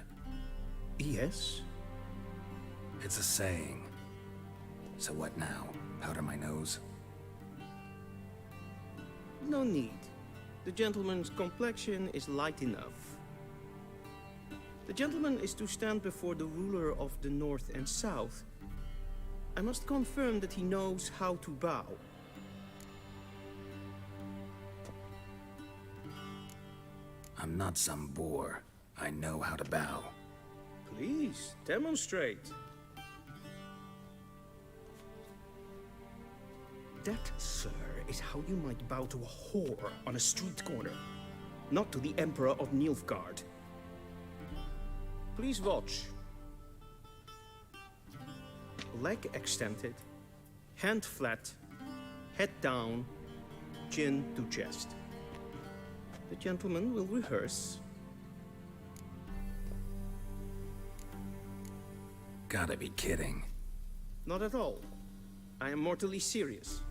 Yes? It's a saying. So what now? Powder my nose? No need. The gentleman's complexion is light enough. The gentleman is to stand before the ruler of the North and South. I must confirm that he knows how to bow. I'm not some boor. I know how to bow. Please, demonstrate. That, sir, is how you might bow to a whore on a street corner, not to the Emperor of Nilfgaard. Please watch. Leg extended, hand flat, head down, chin to chest. The gentleman will rehearse. Gotta be kidding. Not at all. I am mortally serious.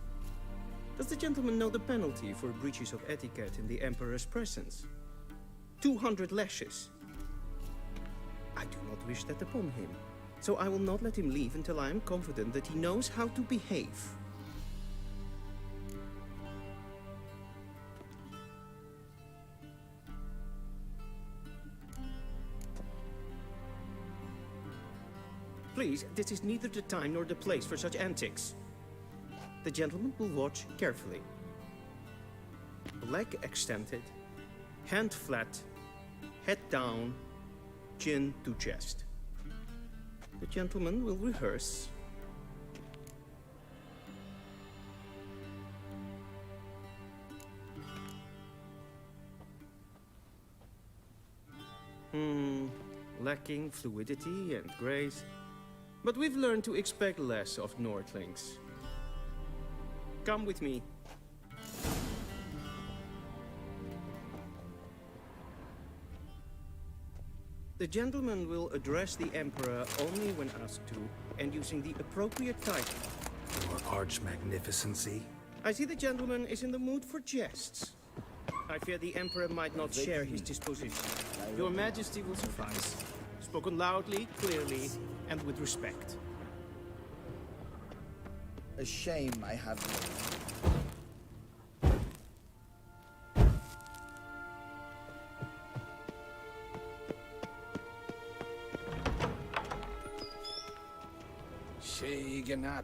Does the gentleman know the penalty for breaches of etiquette in the Emperor's presence? 200 lashes. I do not wish that upon him, so I will not let him leave until I am confident that he knows how to behave. Please, this is neither the time nor the place for such antics. The gentleman will watch carefully. Leg extended, hand flat, head down, chin to chest. The gentleman will rehearse. Lacking fluidity and grace. But we've learned to expect less of Nordlings. Come with me. The gentleman will address the Emperor only when asked to, and using the appropriate title. Your Arch-Magnificency? I see the gentleman is in the mood for jests. I fear the Emperor might not share his disposition. Your Majesty will suffice. Spoken loudly, clearly, and with respect. A shame I have...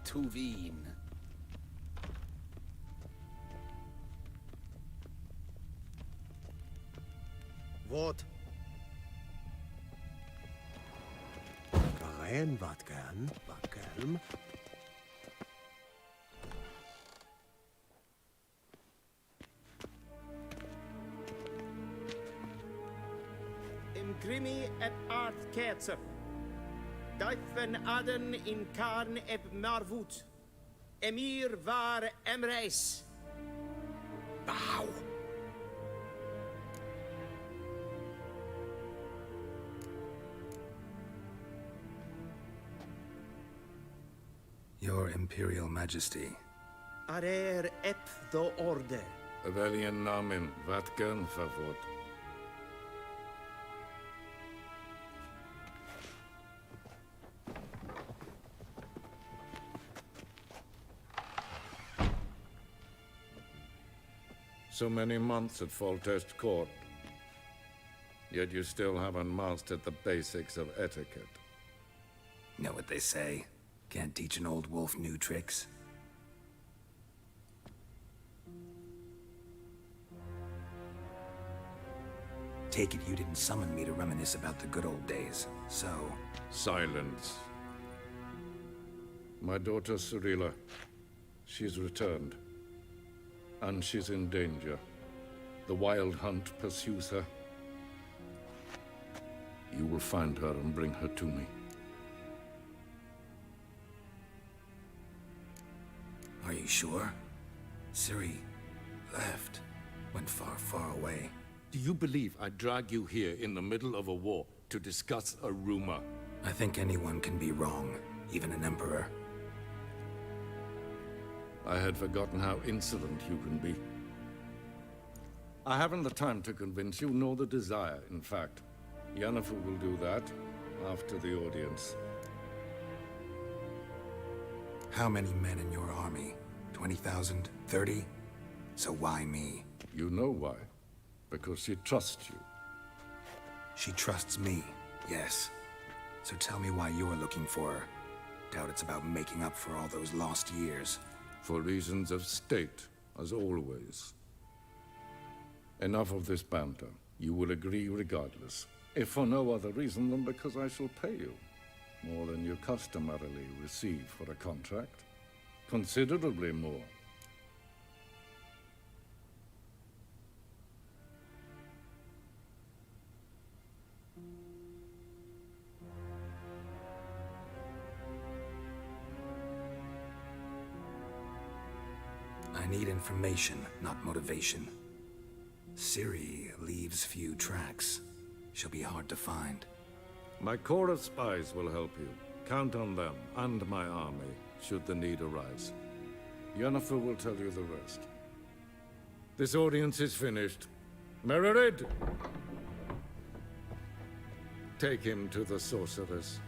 Tuvin. What? Rein, wat gern, wat gern. Im Grimi et art ketzer. Duiven aden in karn eb marvoet. Emir var emreis. Bow. Your Imperial Majesty. Arer ep do orde. Weljen namen, wat kan favor? So many months at Foltest Court, yet you still haven't mastered the basics of etiquette. Know what they say? Can't teach an old wolf new tricks. Take it you didn't summon me to reminisce about the good old days, so... Silence. My daughter Cyrilla, she's returned. And she's in danger. The Wild Hunt pursues her. You will find her and bring her to me. Are you sure? Ciri left. Went far, far away. Do you believe I drag you here in the middle of a war to discuss a rumor? I think anyone can be wrong, even an emperor. I had forgotten how insolent you can be. I haven't the time to convince you, nor the desire, in fact. Yennefer will do that after the audience. How many men in your army? 20,000? 30? So why me? You know why. Because she trusts you. She trusts me, yes. So tell me why you're looking for her. Doubt it's about making up for all those lost years. For reasons of state, as always. Enough of this banter. You will agree regardless. If for no other reason than because I shall pay you. More than you customarily receive for a contract. Considerably more. I need information, not motivation. Ciri leaves few tracks. She'll be hard to find. My corps of spies will help you. Count on them, and my army, should the need arise. Yennefer will tell you the rest. This audience is finished. Mererid! Take him to the sorceress.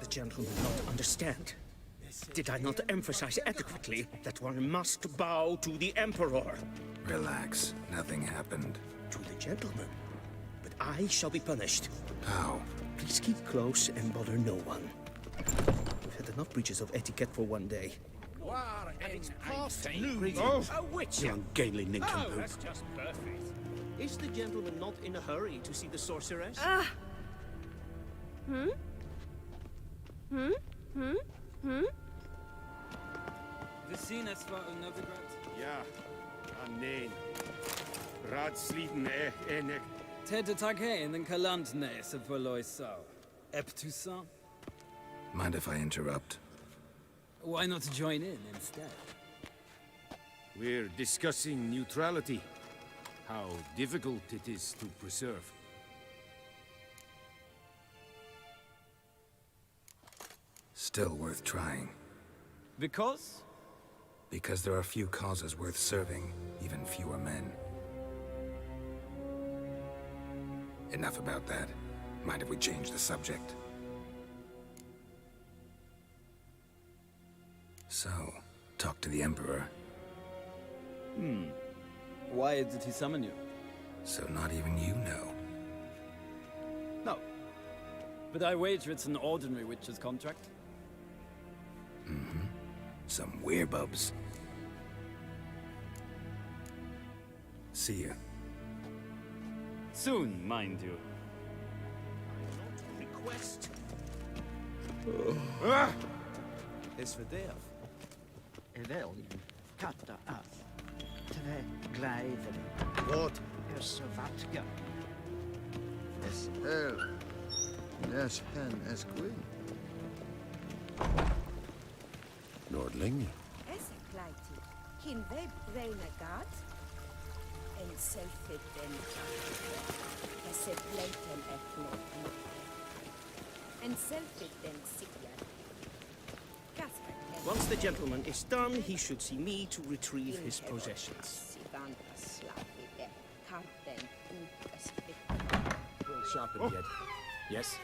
The gentleman not understand? Did I not emphasize adequately that one must bow to the Emperor? Relax. Nothing happened. To the gentleman. But I shall be punished. How? Please keep close and bother no one. We've had enough breaches of etiquette for one day. And it's past noon. A witch! You ungainly nincompoop. That's just perfect. Is the gentleman not in a hurry to see the sorceress? Vespa of Novigrad? Ja, nee. Ratsliden enig. Ted Take in den Kalandne se Voloisau. Eptusan? Mind if I interrupt? Why not join in instead? We're discussing neutrality. How difficult it is to preserve. Still worth trying. Because? Because there are few causes worth serving, even fewer men. Enough about that. Mind if we change the subject? So, talk to the Emperor. Why did he summon you? So not even you know. No. But I wager it's an ordinary witch's contract. Mm-hmm. Some werebubs. See ya. Soon, mind you. Request. Is verderf. Wel, Katta af. Tre glijveren. Wat? Is vatka. Es hell. Nes hen es queen. Nordling? Essa kleiti. Kin we braina gat. En selfit den. Esse pleiten ekno. En selfit den sigla. Once the gentleman is done, he should see me to retrieve his possessions. Well sharpened yet. Yes?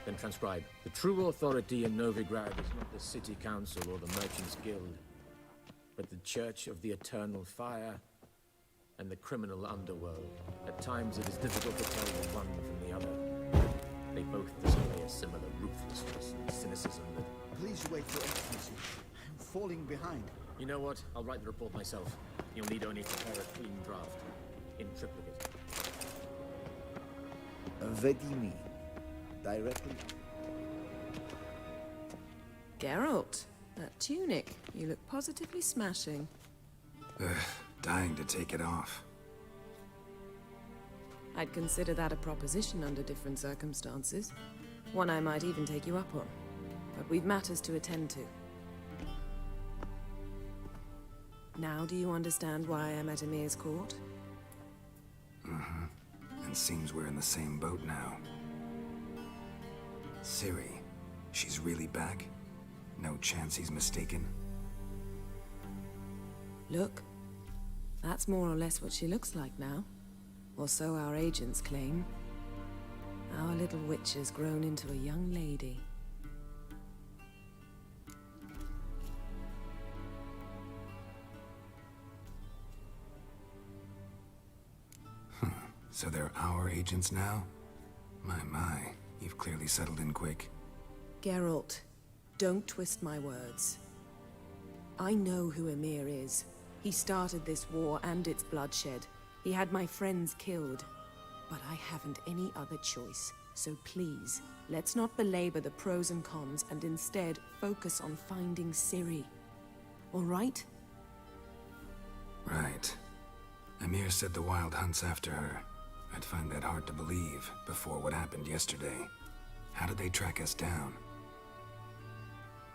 Then transcribe. The true authority in Novigrad is not the city council or the merchants' guild, but the Church of the Eternal Fire and the criminal underworld. At times it is difficult to tell the one from the other. They both display a similar ruthlessness and cynicism that... Please wait, Your Excellency. I'm falling behind. You know what? I'll write the report myself. You'll need only prepare a clean draft. In triplicate. Vedimi. Directly. Geralt, that tunic. You look positively smashing. Dying to take it off. I'd consider that a proposition under different circumstances. One I might even take you up on. But we've matters to attend to. Now do you understand why I'm at Emir's court? Mm-hmm. And seems we're in the same boat now. Ciri, she's really back? No chance he's mistaken? Look, that's more or less what she looks like now. Or so our agents claim. Our little witch has grown into a young lady. So they're our agents now? My, you've clearly settled in quick. Geralt, don't twist my words. I know who Emir is. He started this war and its bloodshed. He had my friends killed. But I haven't any other choice. So please, let's not belabor the pros and cons and instead focus on finding Ciri. All right? Right. Emir said the Wild Hunt's after her. I'd find that hard to believe before what happened yesterday. How did they track us down?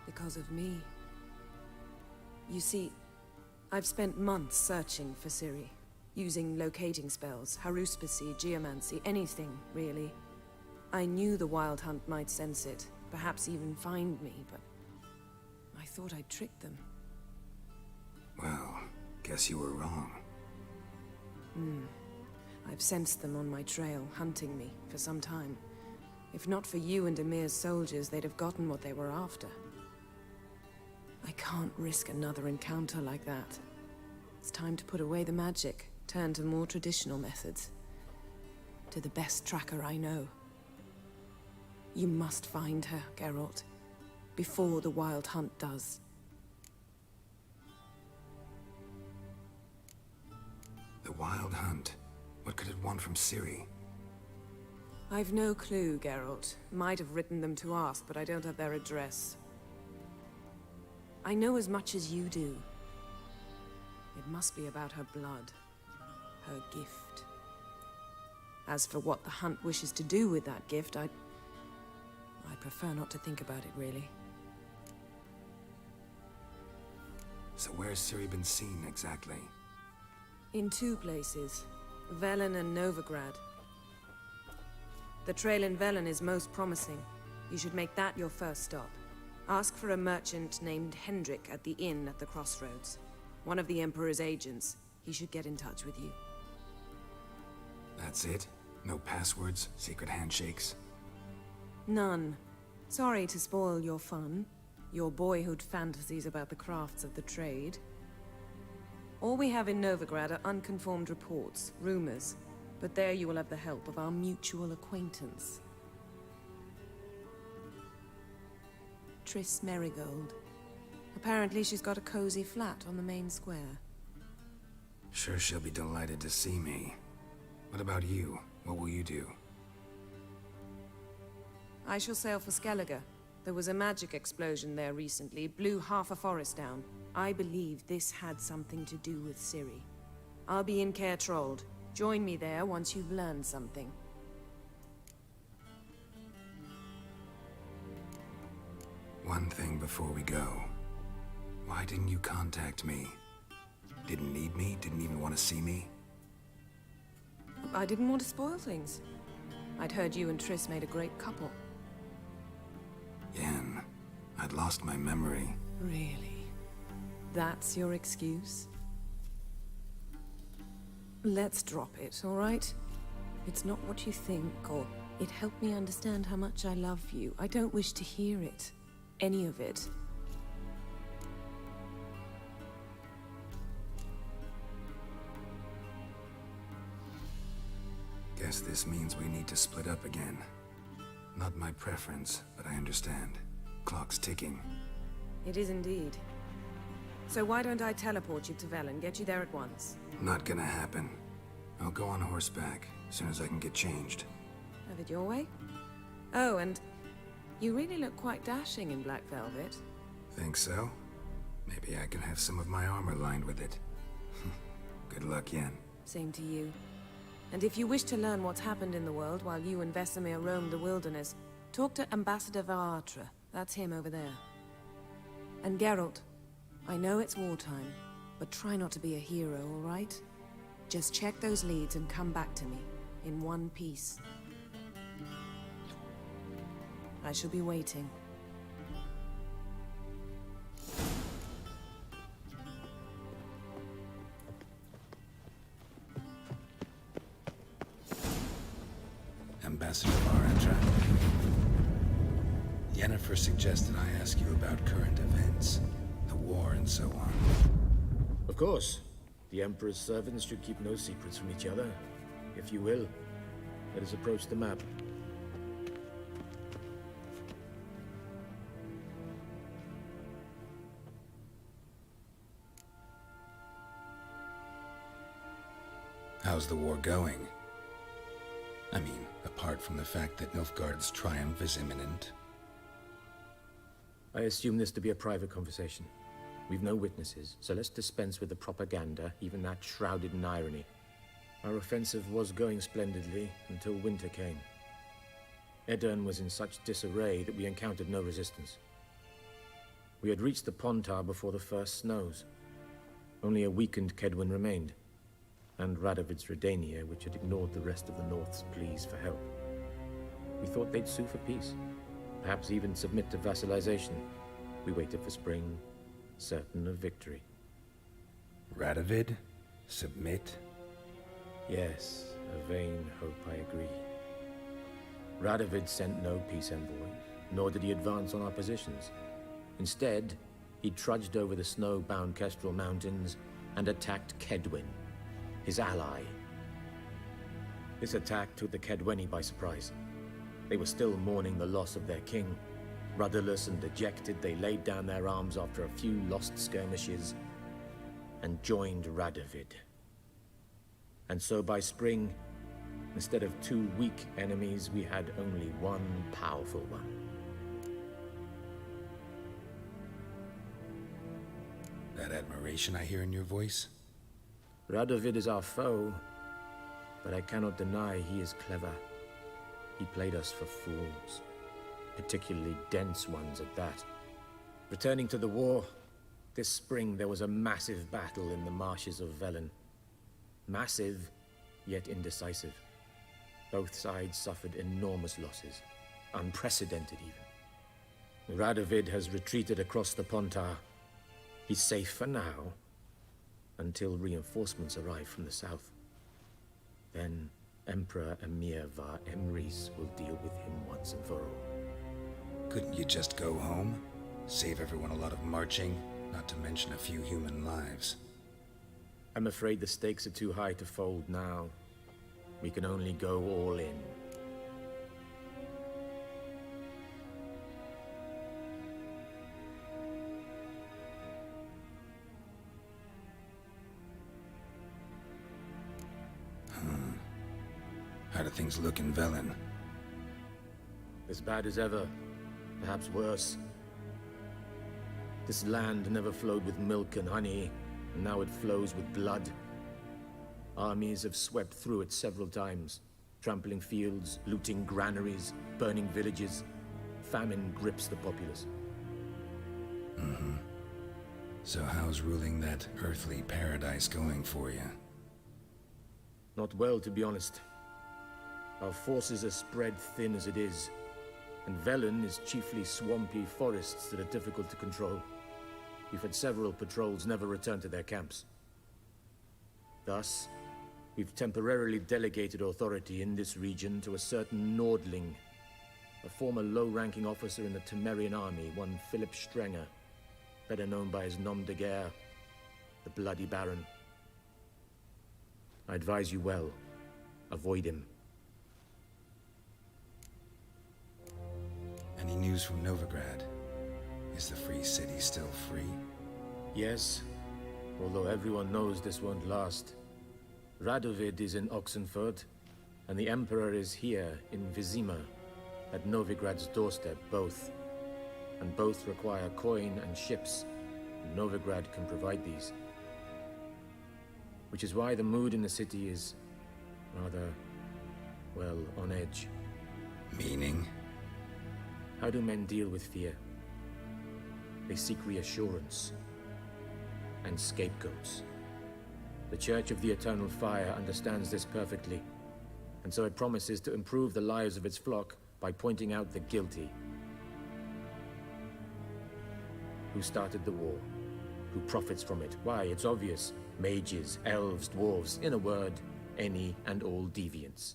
Because of me. You see, I've spent months searching for Ciri. Using locating spells, haruspicy, geomancy, anything, really. I knew the Wild Hunt might sense it, perhaps even find me, but I thought I'd tricked them. Well, guess you were wrong. I've sensed them on my trail, hunting me, for some time. If not for you and Emir's soldiers, they'd have gotten what they were after. I can't risk another encounter like that. It's time to put away the magic, turn to more traditional methods. To the best tracker I know. You must find her, Geralt, before the Wild Hunt does. The Wild Hunt? What could it want from Ciri? I've no clue, Geralt. Might have written them to ask, but I don't have their address. I know as much as you do. It must be about her blood. Her gift. As for what the Hunt wishes to do with that gift, I prefer not to think about it, really. So where's Ciri been seen, exactly? In 2 places. Velen and Novigrad. The trail in Velen is most promising. You should make that your first stop. Ask for a merchant named Hendrik at the inn at the crossroads. One of the Emperor's agents. He should get in touch with you. That's it? No passwords, secret handshakes? None. Sorry to spoil your fun. Your boyhood fantasies about the crafts of the trade. All we have in Novigrad are unconformed reports, rumors. But there you will have the help of our mutual acquaintance. Triss Merigold. Apparently she's got a cozy flat on the main square. Sure she'll be delighted to see me. What about you? What will you do? I shall sail for Skellige. There was a magic explosion there recently, blew half a forest down. I believe this had something to do with Ciri. I'll be in Caer Trold. Join me there once you've learned something. One thing before we go. Why didn't you contact me? Didn't need me? Didn't even want to see me? I didn't want to spoil things. I'd heard you and Triss made a great couple. Yen, I'd lost my memory. Really? That's your excuse? Let's drop it, all right? It's not what you think, or it helped me understand how much I love you. I don't wish to hear it. Any of it. Guess this means we need to split up again. Not my preference, but I understand. Clock's ticking. It is indeed. So why don't I teleport you to Velen, get you there at once? Not gonna happen. I'll go on horseback, as soon as I can get changed. Have it your way? Oh, and you really look quite dashing in black velvet. Think so? Maybe I can have some of my armor lined with it. Good luck, Yen. Same to you. And if you wish to learn what's happened in the world while you and Vesemir roamed the wilderness, talk to Ambassador Varatra. That's him over there. And Geralt, I know it's wartime, but try not to be a hero, all right? Just check those leads and come back to me, in one piece. I shall be waiting. Ambassador Varatra. Yennefer suggested I ask you about current events, the war and so on. Of course. The Emperor's servants should keep no secrets from each other. If you will, let us approach the map. How's the war going? I mean, apart from the fact that Nilfgaard's triumph is imminent. I assume this to be a private conversation. We've no witnesses, so let's dispense with the propaganda, even that shrouded in irony. Our offensive was going splendidly until winter came. Edirn was in such disarray that we encountered no resistance. We had reached the Pontar before the first snows. Only a weakened Kedwin remained, and Radovid's Redania, which had ignored the rest of the North's pleas for help. We thought they'd sue for peace, perhaps even submit to vassalization. We waited for spring, certain of victory. Radovid? Submit? Yes, a vain hope, I agree. Radovid sent no peace envoy, nor did he advance on our positions. Instead, he trudged over the snow-bound Kestrel Mountains and attacked Kedwin, his ally. This attack took the Kedweni by surprise. They were still mourning the loss of their king. Rudderless and dejected, they laid down their arms after a few lost skirmishes and joined Radovid. And so by spring, instead of 2 weak enemies, we had only one powerful one. That admiration I hear in your voice? Radovid is our foe, but I cannot deny he is clever. He played us for fools, particularly dense ones at that. Returning to the war, this spring there was a massive battle in the marshes of Velen. Massive, yet indecisive. Both sides suffered enormous losses, unprecedented even. Radovid has retreated across the Pontar. He's safe for now, until reinforcements arrive from the south. Then Emperor Emir var Emrys will deal with him once and for all. Couldn't you just go home? Save everyone a lot of marching, not to mention a few human lives. I'm afraid the stakes are too high to fold now. We can only go all in. How do things look in Velen? As bad as ever, perhaps worse. This land never flowed with milk and honey, and now it flows with blood. Armies have swept through it several times, trampling fields, looting granaries, burning villages. Famine grips the populace. So how's ruling that earthly paradise going for you? Not well, to be honest. Our forces are spread thin as it is, and Velen is chiefly swampy forests that are difficult to control. We've had several patrols never return to their camps. Thus, we've temporarily delegated authority in this region to a certain Nordling, a former low-ranking officer in the Temerian army, one Philip Strenger, better known by his nom de guerre, the Bloody Baron. I advise you well. Avoid him. Any news from Novigrad? Is the free city still free? Yes, although everyone knows this won't last. Radovid is in Oxenfurt, and the Emperor is here in Vizima, at Novigrad's doorstep, both. And both require coin and ships, and Novigrad can provide these. Which is why the mood in the city is rather, well, on edge. Meaning? How do men deal with fear? They seek reassurance and scapegoats. The Church of the Eternal Fire understands this perfectly, and so it promises to improve the lives of its flock by pointing out the guilty. Who started the war? Who profits from it? Why, it's obvious. Mages, elves, dwarves, in a word, any and all deviants.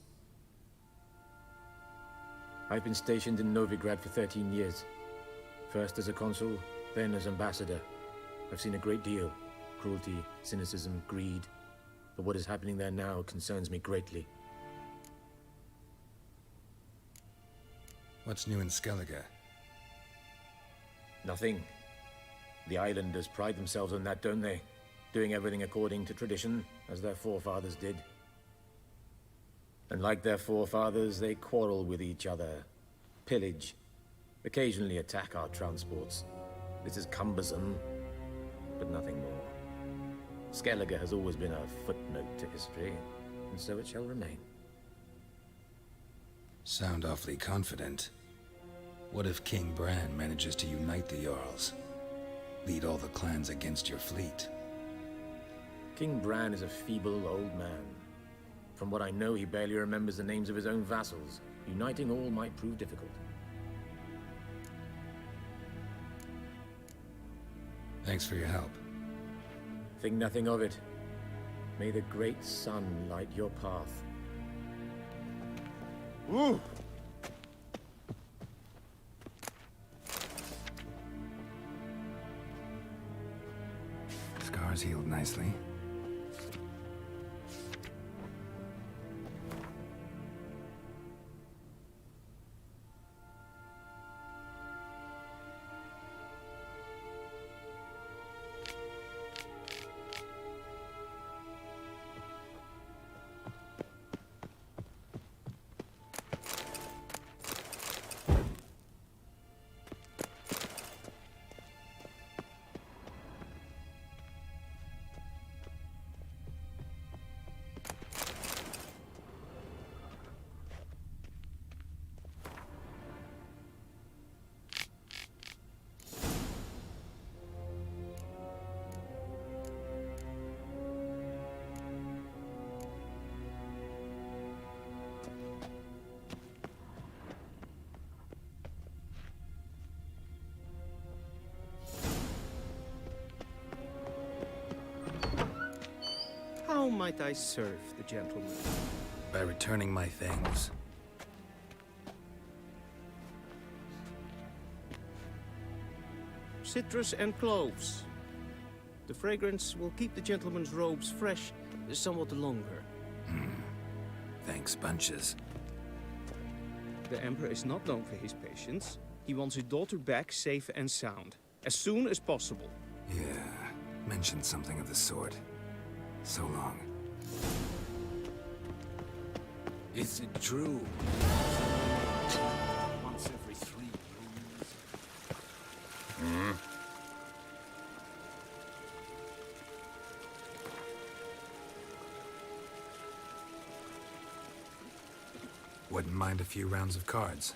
I've been stationed in Novigrad for 13 years. First as a consul, then as ambassador. I've seen a great deal. Cruelty, cynicism, greed. But what is happening there now concerns me greatly. What's new in Skellige? Nothing. The islanders pride themselves on that, don't they? Doing everything according to tradition, as their forefathers did. And like their forefathers, they quarrel with each other, pillage, occasionally attack our transports. This is cumbersome, but nothing more. Skellige has always been a footnote to history, and so it shall remain. Sound awfully confident. What if King Bran manages to unite the Jarls? Lead all the clans against your fleet? King Bran is a feeble old man. From what I know, he barely remembers the names of his own vassals. Uniting all might prove difficult. Thanks for your help. Think nothing of it. May the great sun light your path. Ooh! Scars healed nicely. might I serve the gentleman? By returning my things. Citrus and cloves. The fragrance will keep the gentleman's robes fresh somewhat longer. Thanks, bunches. The Emperor is not known for his patience. He wants his daughter back safe and sound, as soon as possible. Yeah, mentioned something of the sort. So long. Is it true? Once every 3 moons. Wouldn't mind a few rounds of cards.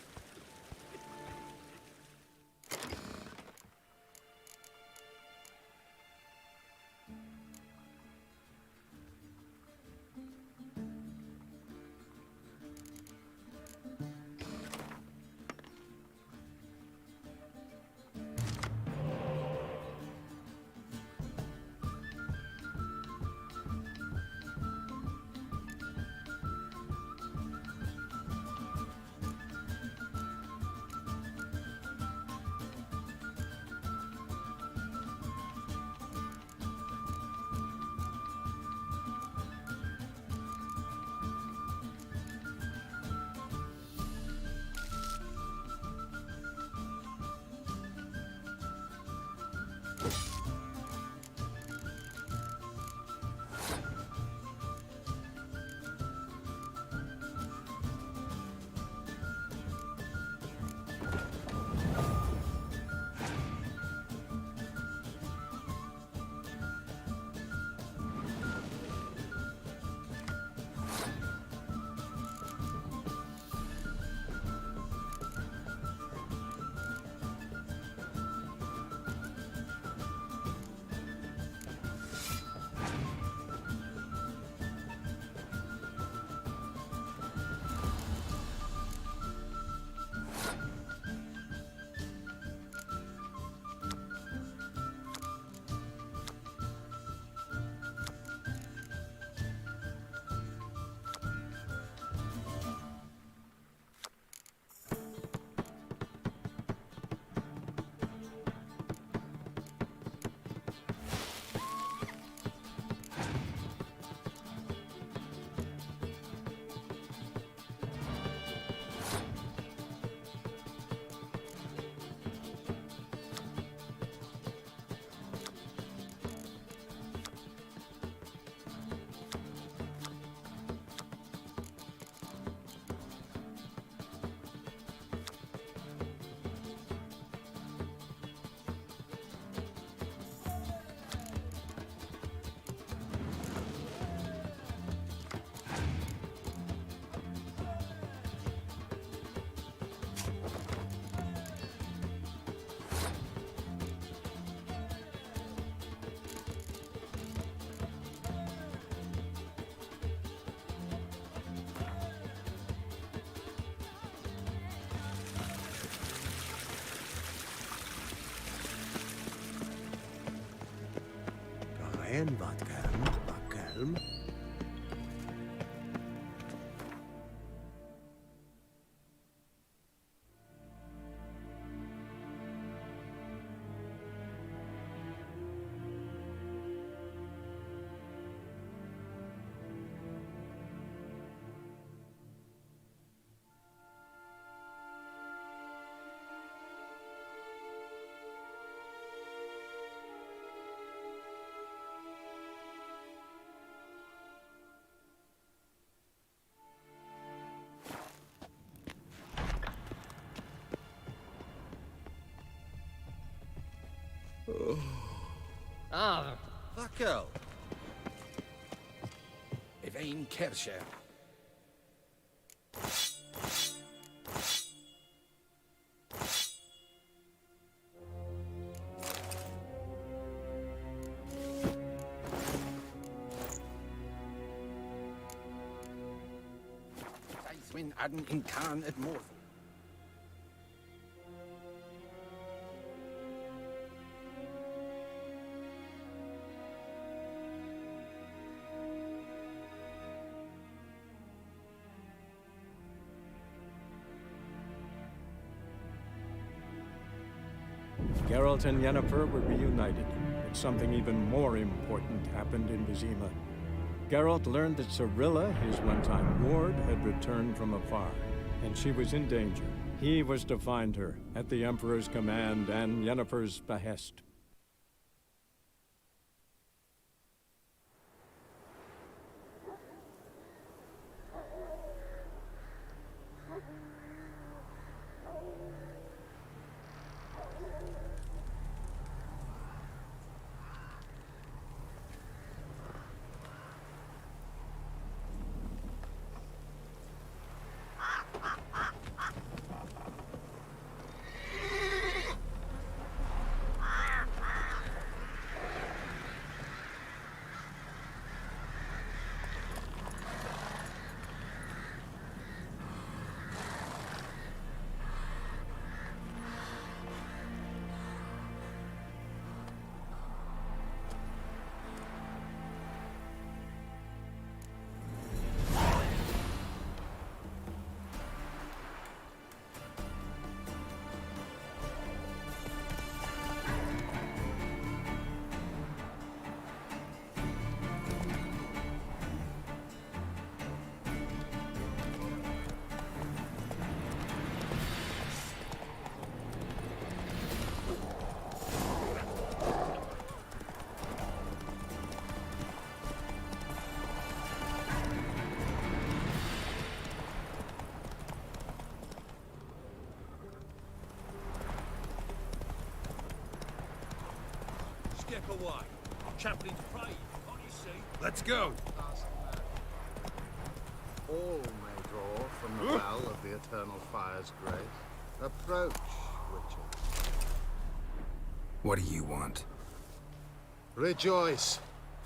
En wat kalm. Vakkel. Even Kerscher. When Aden in Khan at Morven. Geralt and Yennefer were reunited, but something even more important happened in Vizima. Geralt learned that Cirilla, his one-time ward, had returned from afar, and she was in danger. He was to find her, at the Emperor's command and Yennefer's behest. Step away. Chaplain's praying, can't you see? Let's go. All may draw from the well of the Eternal Fire's grace. Approach, Witcher. What do you want? Rejoice,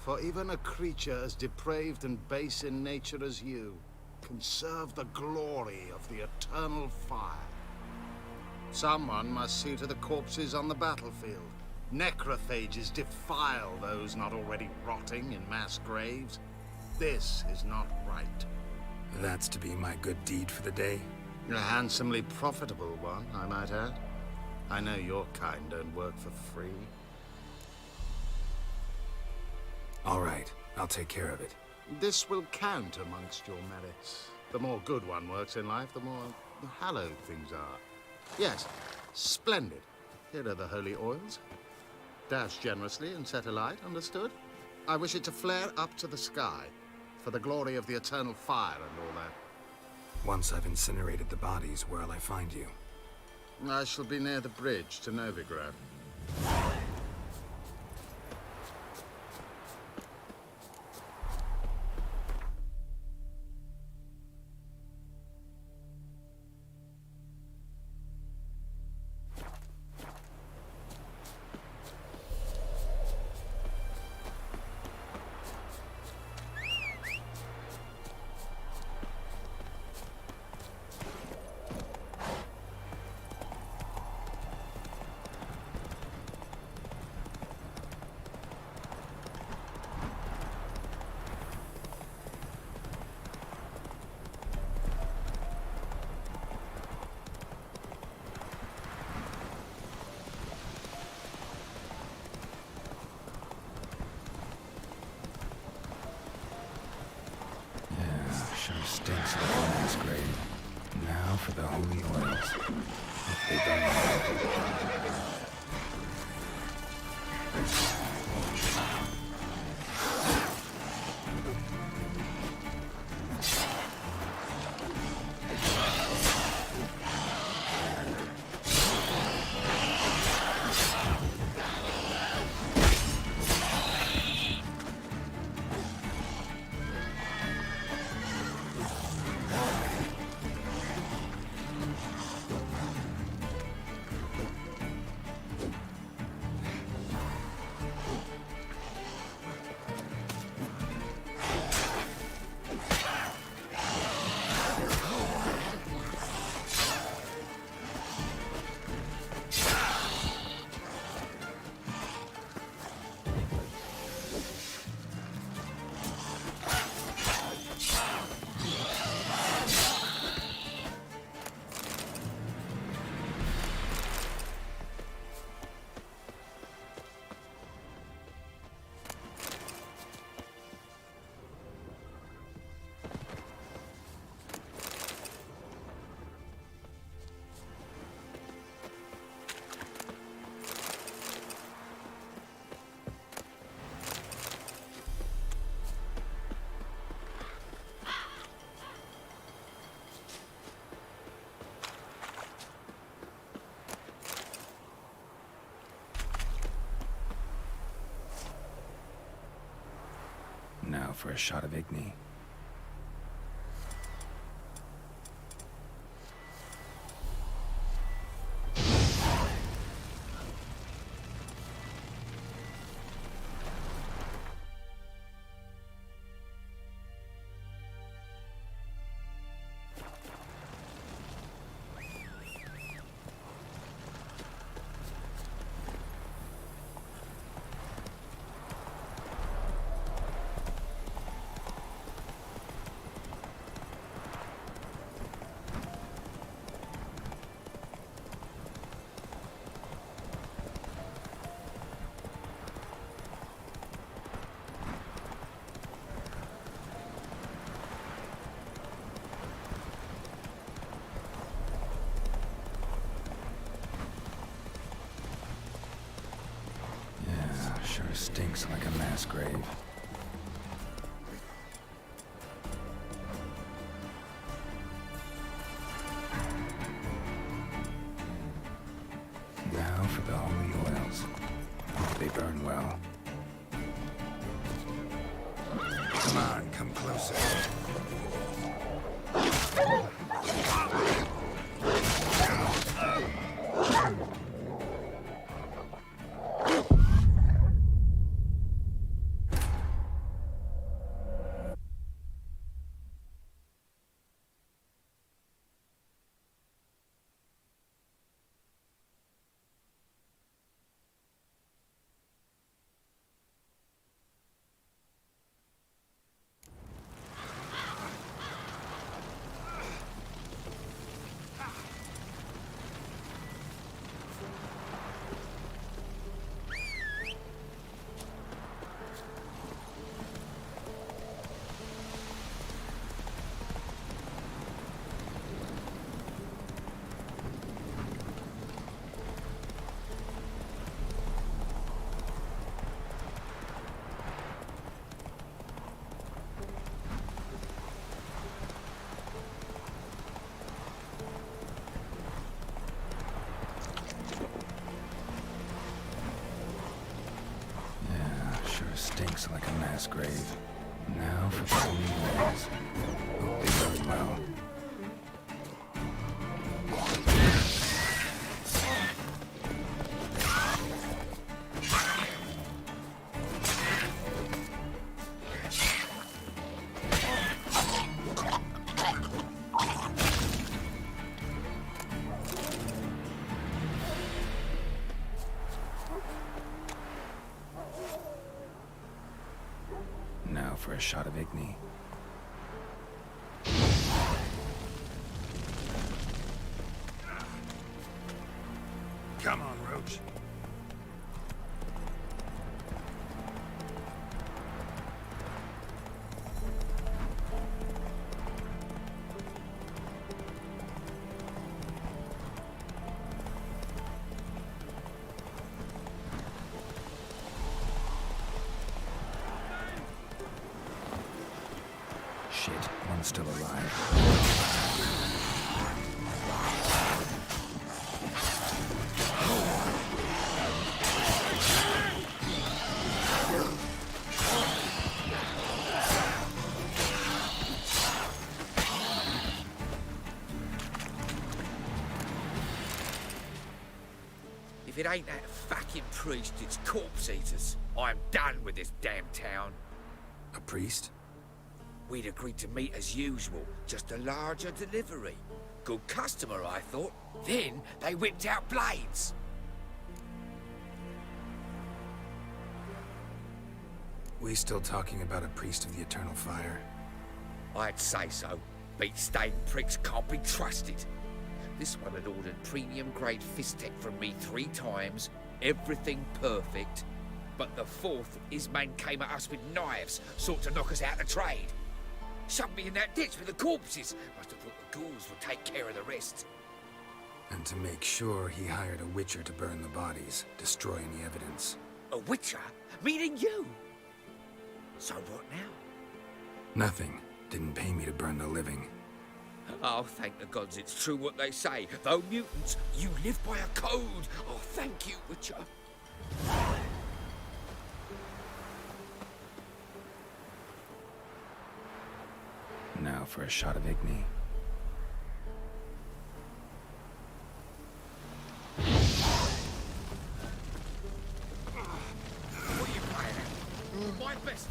for even a creature as depraved and base in nature as you can serve the glory of the Eternal Fire. Someone must see to the corpses on the battlefield. Necrophages defile those not already rotting in mass graves. This is not right. That's to be my good deed for the day? A handsomely profitable one, I might add. I know your kind don't work for free. All right, I'll take care of it. This will count amongst your merits. The more good one works in life, the more hallowed things are. Yes, splendid. Here are the holy oils. Dash generously and set alight, understood? I wish it to flare up to the sky, for the glory of the Eternal Fire and all that. Once I've incinerated the bodies, where'll I find you? I shall be near the bridge to Novigrad. Stinks like a mass grave. Now for the holy oils. If they don't. Now for a shot of Igni. Sure stinks like a mass grave. Now for the holy oils. Hope they burn well. Come on, come closer. Stinks like a mass grave. Now for the holy oils. Hope they burn well. Now for a shot of Igni. Come on, Roach. Shit, one's still alive. If it ain't that fucking priest, it's corpse eaters. I'm done with this damn town. A priest? We'd agreed to meet as usual, just a larger delivery. Good customer, I thought. Then they whipped out blades. We still talking about a priest of the eternal fire? I'd say so. Beat-stained pricks can't be trusted. This one had ordered premium-grade fist-tech from me 3 times, everything perfect. But the 4th, his man came at us with knives, sought to knock us out of trade. Shoved me in that ditch with the corpses. Must have thought the ghouls would take care of the rest. And to make sure, he hired a witcher to burn the bodies, destroy any evidence. A witcher? Meaning you? So what now? Nothing. Didn't pay me to burn the living. Oh, thank the gods it's true what they say. Though mutants, you live by a code. Oh, thank you, Witcher. for a shot of Igni. What are you playing at? My bestie.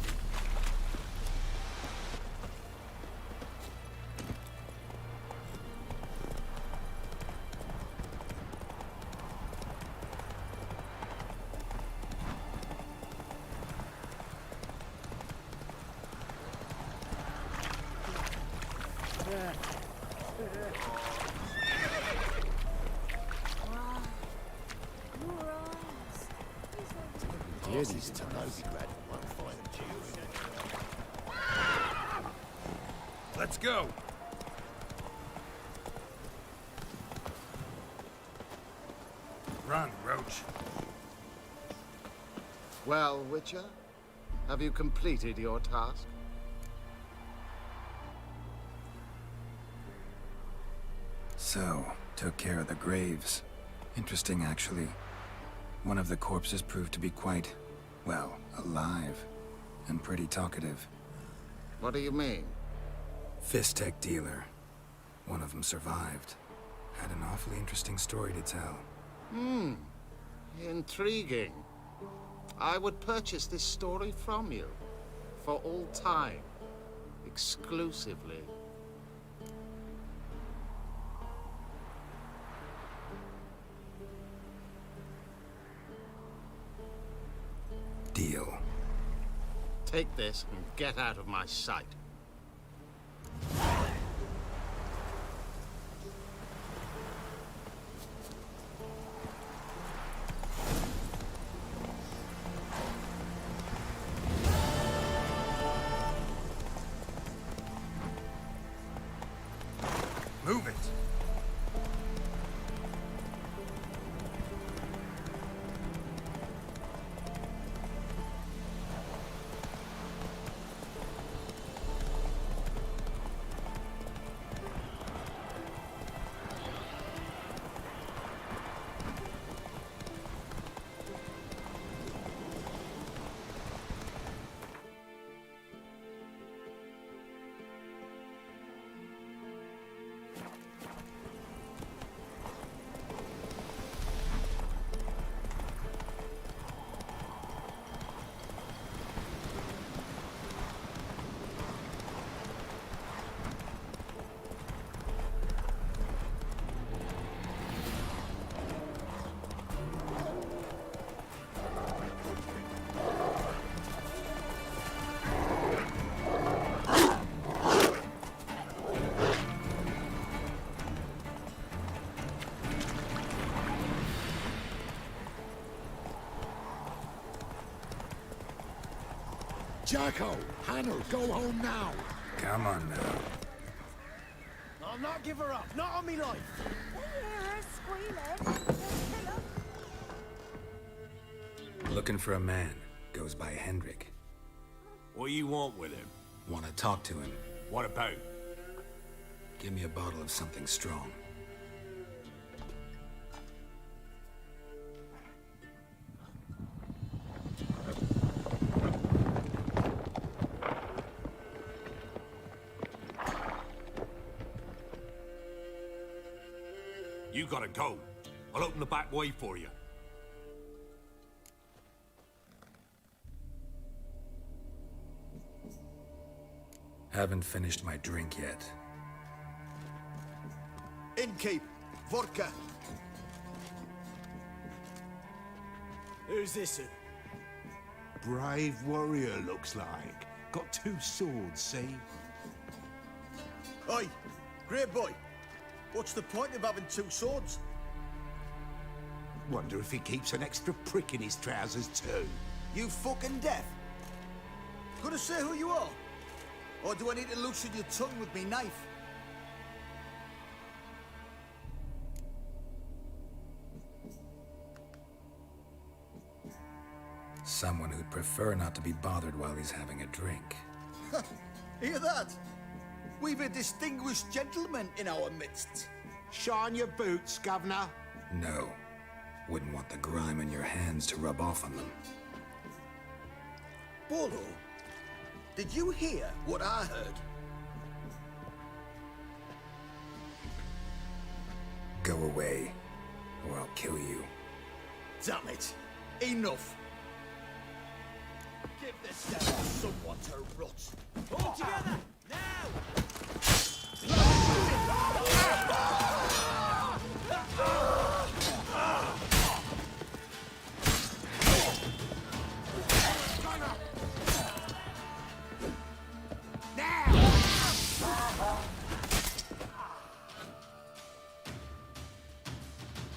Hear these times. Let's go. Run, Roach. Well, Witcher, have you completed your task? So, took care of the graves. Interesting, actually. One of the corpses proved to be quite, well, alive. And pretty talkative. What do you mean? Fist tech dealer. One of them survived. Had an awfully interesting story to tell. Intriguing. I would purchase this story from you. For all time. Exclusively. Deal. Take this and get out of my sight. Move it! Jacko, Hannah, go home now. Come on now. I'll not give her up, not on me life. They hear her squealing. They'll kill her. Looking for a man. Goes by Hendrik. What do you want with him? Want to talk to him. What about? Give me a bottle of something strong. You gotta go. I'll open the back way for you. Haven't finished my drink yet. Innkeep, vodka. Who's this? Brave warrior, looks like. Got 2 swords, see? Oi, great boy. What's the point of having 2 swords? Wonder if he keeps an extra prick in his trousers too. You fucking deaf? Gonna say who you are? Or do I need to loosen your tongue with me knife? Someone who'd prefer not to be bothered while he's having a drink. Hear that? We've a distinguished gentleman in our midst. Shine your boots, governor. No. Wouldn't want the grime on your hands to rub off on them. Bolo, did you hear what I heard? go away, or I'll kill you. Damn it! Enough! Give this devil someone to rot. All together, now!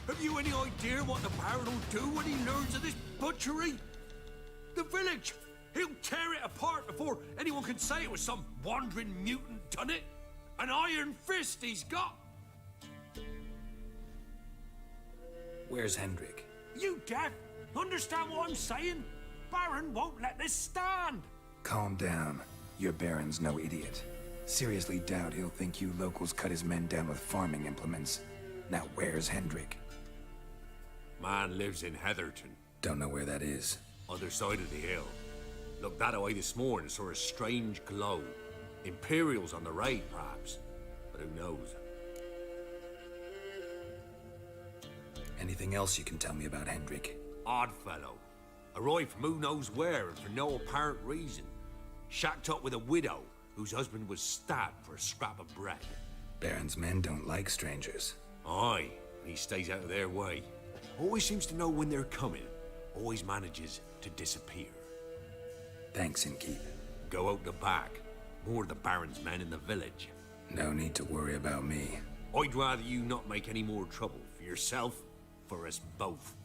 Have you any idea what the Baron will do when he learns of this butchery? The village! He'll tear it apart before anyone can say it was some wandering mutant done it. An iron fist he's got! Where's Hendrik? You deaf? Understand what I'm saying? Baron won't let this stand! Calm down. Your Baron's no idiot. Seriously doubt he'll think you locals cut his men down with farming implements. Now where's Hendrik? Man lives in Heatherton. Don't know where that is. Other side of the hill. Looked that away this morning, saw a strange glow. Imperials on the raid, perhaps. But who knows? Anything else you can tell me about Hendrik? Odd fellow. Arrived from who knows where and for no apparent reason. Shacked up with a widow whose husband was stabbed for a scrap of bread. Baron's men don't like strangers. Aye, and he stays out of their way. Always seems to know when they're coming. Always manages to disappear. Thanks, Innkeep. Go out the back. More of the Baron's men in the village. No need to worry about me. I'd rather you not make any more trouble for yourself, for us both.